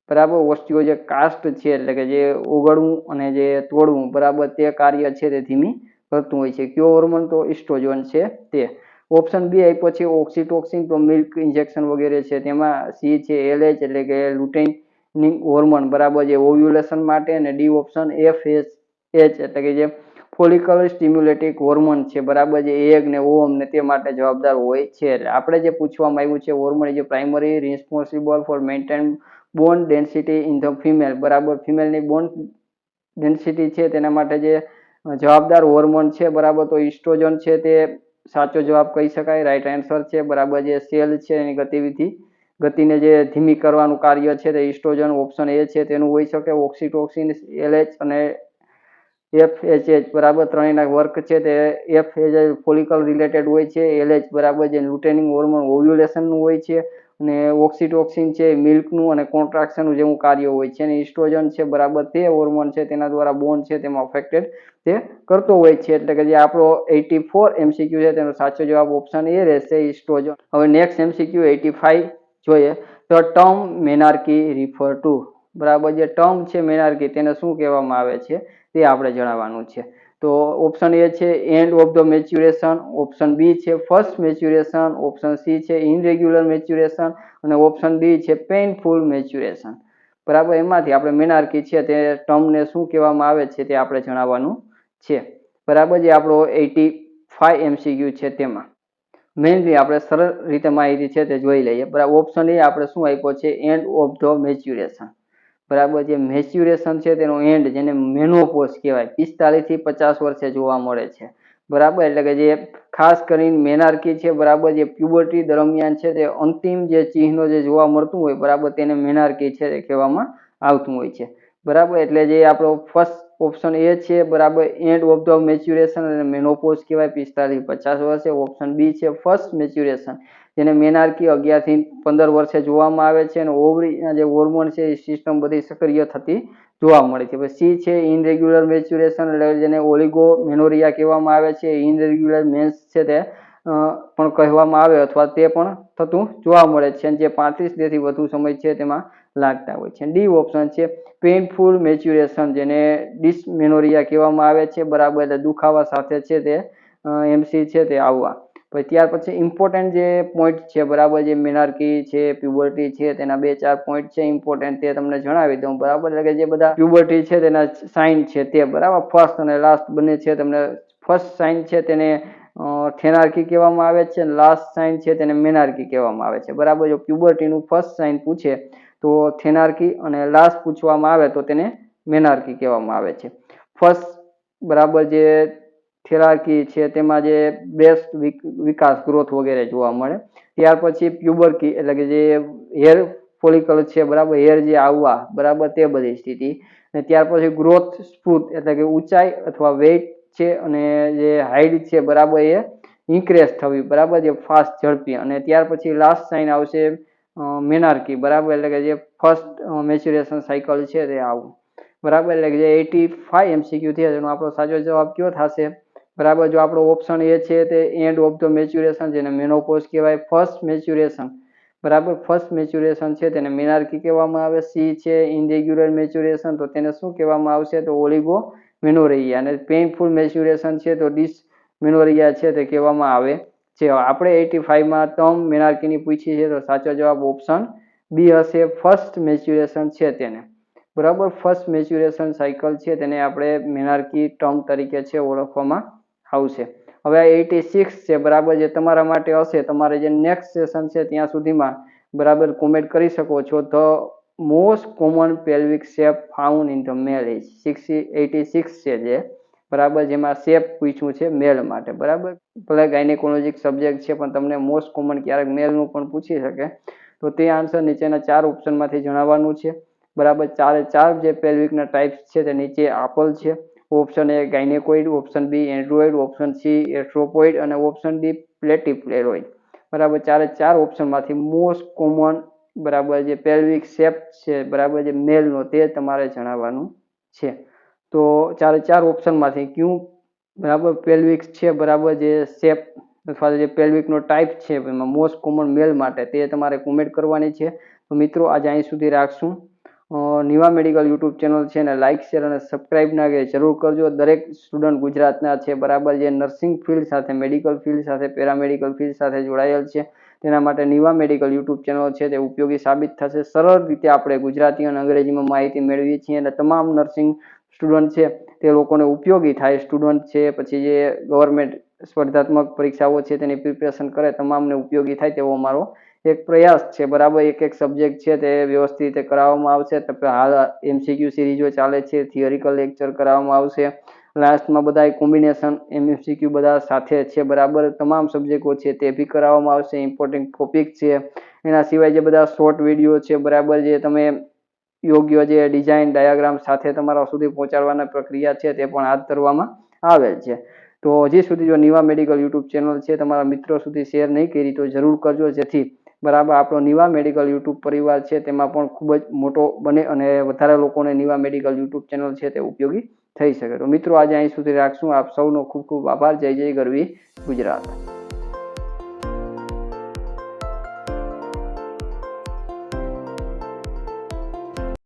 બરાબર, ઓસ્ટિયો જે કાસ્ટ છે એટલે કે જે ઓગળવું અને જે તોડવું, બરાબર, તે કાર્ય છે તે ધીમી કરતું હોય છે. કયો હોર્મોન? તો ઇસ્ટ્રોજન છે તે. ઓપ્શન બી આપ્યો છે ઓક્સિટોક્સિન, તો મિલ્ક ઇન્જેક્શન વગેરે છે તેમાં. સી છે એલએચ એટલે કે લુટેનિક હોર્મોન, બરાબર, જે ઓવ્યુલેશન માટે. અને ડી ઓપ્શન FSH એટલે કે જે ફોલિકલ સ્ટિમ્યુલેટિંગ હોર્મોન છે, બરાબર, જે એગ ને ઓવમ ને તે માટે જવાબદાર હોય છે. એટલે આપણે જે પૂછવામાં આવ્યું છે હોર્મોન જે primary responsible for maintain bone density in the female, બરાબર, ફિમેલની બોન ડેન્સિટી છે તેના માટે જે જવાબદાર હોર્મોન છે, બરાબર, તો ઇસ્ટ્રોજન છે તે સાચો જવાબ કહી શકાય, રાઈટ આન્સર છે, બરાબર. જે સેલ છે એની ગતિને જે ધીમી કરવાનું કાર્ય છે તે ઇસ્ટ્રોજન ઓપ્શન એ છે તેનું હોઈ શકે. ઓક્સિટોક્સિન, એલએચ અને FSH, બરાબર, ત્રણેયના વર્ક છે તે FSH ફોલિકલ રિલેટેડ હોય છે, એલએચ, બરાબર, જે લ્યુટેનિંગ હોર્મોન ઓવ્યુલેશનનું હોય છે, અને ઓક્સિટોક્સિન છે મિલ્કનું અને કોન્ટ્રાક્શનનું જેવું કાર્ય હોય છે, અને ઇસ્ટ્રોજન છે, બરાબર, તે હોર્મોન છે તેના દ્વારા બોન છે તેમાં અફેક્ટેડ તે કરતો હોય છે. એટલે કે જે આપણો 84 MCQ છે તેનો સાચો જવાબ ઓપ્શન એ રહેશે, ઇસ્ટ્રોજન. હવે નેક્સ્ટ MCQ 85 જોઈએ. તો ટર્મ મેનાર્કી રિફર ટુ, બરાબર, જે ટર્મ છે મેનાર્કી તેને શું કહેવામાં આવે છે તે આપણે જણાવવાનું છે. તો ઓપ્શન એ છે end of the maturation, option B છે ફર્સ્ટ મેચ્યુરેશન, ઓપ્શન સી છે ઇનરેગ્યુલર મેચ્યુરેશન અને ઓપ્શન ડી છે પેઇનફુલ મેચ્યુરેશન, બરાબર. એમાંથી આપણે મેનાર્કી છે તે ટર્મને શું કહેવામાં આવે છે તે આપણે જણાવવાનું છે, બરાબર. જે આપણો 85 MCQ છે તેમાં મેઇનલી આપણે સરળ રીતે માહિતી છે તે જોઈ લઈએ, બરાબર. ઓપ્શન એ આપણે શું આપ્યો છે એન્ડ ઓફ ધ મેચ્યુરેશન, બરાબર. જે મેચ્યુરેશન છે તેનો એન્ડ, જેને મેનોપોઝ કહેવાય, 45 થી 50 વર્ષે જોવા મળે છે, બરાબર. એટલે કે જે ખાસ કરીને મેનાર્કી છે, બરાબર, જે પ્યુબર્ટી દરમિયાન છે તે અંતિમ જે ચિહ્નો જે જોવા મળતું હોય, બરાબર, તેને મેનાર્કી છે તે કહેવામાં આવતું હોય છે, બરાબર. એટલે જે આપણો ફર્સ્ટ ઓપ્શન એ છે, બરાબર, એન્ડ ઓફ ધ મેચ્યુરેશન અને મેનોપોઝ કહેવાય 45 થી 50 વર્ષે. ઓપ્શન બી છે ફર્સ્ટ મેચ્યુરેશન, જેને મેનાર્કી 11 થી 15 વર્ષે જોવામાં આવે છે, અને ઓવરીના જે હોર્મોન છે એ સિસ્ટમ બધી સક્રિય થતી જોવા મળે છે. પછી સી છે ઇનરેગ્યુલર મેચ્યુરેશન, એટલે જેને ઓલિગોમેનોરિયા કહેવામાં આવે છે, ઇનરેગ્યુલર મેન્સ છે તે પણ કહેવામાં આવે અથવા તે પણ થતું જોવા મળે છે, જે 35 થી વધુ સમય છે તેમાં લાગતા હોય છે. ડી ઓપ્શન છે પેઇનફુલ મેચ્યુરેશન, જેને ડિસમેનોરિયા કહેવામાં આવે છે, બરાબર, એટલે દુખાવા સાથે છે તે MC છે તે આવવા. પછી ત્યાર પછી ઇમ્પોર્ટન્ટ જે પોઈન્ટ છે, બરાબર, જે મેનાર્કી છે, પ્યુબર્ટી છે, તેના 2-4 પોઈન્ટ છે ઇમ્પોર્ટન્ટ, તે તમને જણાવી દઉં, બરાબર. એટલે કે જે બધા પ્યુબર્ટી છે તેના સાઇન છે તે, બરાબર, ફર્સ્ટ અને લાસ્ટ બંને છે તમને. ફર્સ્ટ સાઇન છે તેને થેનાર્કી કહેવામાં આવે છે, લાસ્ટ સાઇન છે તેને મેનાર્કી કહેવામાં આવે છે. બરાબર, જો પ્યુબર્ટીનું ફર્સ્ટ સાઇન પૂછે તો થેનાર્કી અને લાસ્ટ પૂછવામાં આવે તો તેને મેનાર્કી કહેવામાં આવે છે. ફર્સ્ટ બરાબર જે થેરાર્કી છે તેમાં જે બ્રેસ્ટ વિકાસ ગ્રોથ વગેરે જોવા મળે. ત્યાર પછી પ્યુબર્કી એટલે કે જે હેર ફોલિકલ છે બરાબર, હેર જે આવવા બરાબર તે બધી સ્થિતિ. અને ત્યાર પછી ગ્રોથ સ્ફૂર્ત એટલે કે ઊંચાઈ અથવા વેઇટ છે અને જે હાઇટ છે બરાબર એ ઇન્ક્રેઝ થવી બરાબર, જે ફાસ્ટ ઝડપી. અને ત્યાર પછી લાસ્ટ સાઇન આવશે મેનાર્કી બરાબર, એટલે કે જે ફર્સ્ટ મેચ્યુરેશન સાયકલ છે તે આવું બરાબર. એટલે કે જે 85 MCQ થયા તેનો આપણો સાચો જવાબ કયો થશે બરાબર. જો આપણો ઓપ્શન એ છે તે એન્ડ ઓફ ધ મેચ્યુરેશન જેને મેનોપોઝ કહેવાય, ફર્સ્ટ મેચ્યુરેશન બરાબર, ફર્સ્ટ મેચ્યુરેશન છે તેને મેનાર્કી કહેવામાં આવે. સી છે ઇનરેગ્યુલર મેચ્યુરેશન તો તેને શું કહેવામાં આવશે તો ઓલિગો મેનોરેઇયા. અને પેઇનફુલ મેચ્યુરેશન છે તો ડિસમેનોરિયા છે તે કહેવામાં આવે છે. આપણે 85માં ટર્મ મેનાર્કીની પૂછી છે તો સાચો જવાબ ઓપ્શન બી હશે, ફર્સ્ટ મેચ્યુરેશન છે તેને બરાબર. ફર્સ્ટ મેચ્યુરેશન સાયકલ છે તેને આપણે મેનાર્કી ટર્મ તરીકે છે ઓળખવામાં આવશે. હવે 86 છે બરાબર, જે તમારા માટે હશે, તમારે જે નેક્સ્ટ સેશન છે ત્યાં સુધીમાં બરાબર કોમેન્ટ કરી શકો છો. The most common pelvic shape found in the male is 86 છે જે બરાબર, જેમાં શેપ પૂછ્યું છે મેલ માટે બરાબર. ભલે ગાયનેકોલોજીક સબ્જેક્ટ છે પણ તમને મોસ્ટ કોમન ક્યારેક મેલનું પણ પૂછી શકે. તો તે આન્સર નીચેના 4 ઓપ્શનમાંથી જણાવવાનું છે બરાબર. 4 જે પેલ્વિકના ટાઈપ્સ છે તે નીચે આપેલ છે. Option A gynaecoid, option B android, option C anthropoid અને ઓપ્શન ડી પ્લેટિપ્લેરોઇડ બરાબર. 4 ઓપ્શનમાંથી મોસ્ટ કોમન બરાબર જે પેલ્વિક શેપ છે બરાબર જે મેલનો તે તમારે જણાવવાનું છે. તો 4 ઓપ્શનમાંથી કયું બરાબર પેલ્વિક છે બરાબર જે શેપ અથવા જે પેલ્વિકનો ટાઈપ છે એમાં મોસ્ટ કોમન મેલ માટે તે તમારે કોમેન્ટ કરવાની છે. તો મિત્રો આજે અહીં સુધી રાખશું. નિવા મેડિકલ યુટ્યુબ ચેનલ છે ને લાઇક, શેર અને સબસ્ક્રાઇબ ના કરે જરૂર કરજો. દરેક સ્ટુડન્ટ ગુજરાતના છે બરાબર જે નર્સિંગ ફિલ્ડ સાથે, મેડિકલ ફિલ્ડ સાથે, પેરામેડિકલ ફિલ્ડ સાથે જોડાયેલ છે તેના માટે નિવા મેડિકલ યુટ્યુબ ચેનલ છે તે ઉપયોગી સાબિત થશે. સરળ રીતે આપણે ગુજરાતી અને અંગ્રેજીમાં માહિતી મેળવીએ છીએ અને તમામ નર્સિંગ સ્ટુડન્ટ છે તે લોકોને ઉપયોગી થાય. સ્ટુડન્ટ છે પછી જે ગવર્મેન્ટ સ્પર્ધાત્મક પરીક્ષાઓ છે તેની પ્રિપેરેશન કરે તમામને ઉપયોગી થાય તેવો અમારો એક પ્રયાસ છે બરાબર. એક સબ્જેક્ટ છે તે વ્યવસ્થિત રીતે કરાવવામાં આવશે. હાલ MCQ સિરીઝો ચાલે છે, થિયરિકલ લેક્ચર કરાવવામાં આવશે. લાસ્ટમાં બધા કોમ્બિનેશન MCQ બધા સાથે છે બરાબર. તમામ સબ્જેક્ટો છે તે બી કરાવવામાં આવશે. ઇમ્પોર્ટન્ટ ટોપિક છે, એના સિવાય જે બધા શોર્ટ વિડીયો છે બરાબર જે તમે યોગ્ય જે ડિઝાઇન ડાયાગ્રામ સાથે તમારા સુધી પહોંચાડવાના પ્રક્રિયા છે તે પણ હાથ ધરવામાં આવેલ છે. તો હજી સુધી જો નિવા મેડિકલ યુટ્યુબ ચેનલ છે તમારા મિત્રો સુધી શેર નહીં કરી તો જરૂર કરજો, જેથી બરાબર આપણો નિવા મેડિકલ યુટ્યુબ પરિવાર છે તેમાં પણ ખૂબ જ મોટો બને અને વધારે લોકોને નિવા મેડિકલ યુટ્યુબ ચેનલ છે તે ઉપયોગી થઈ શકે. તો મિત્રો આજે અહીં સુધી રાખશું. આપ સૌનો ખૂબ ખૂબ આભાર. જય જય ગરવી ગુજરાત.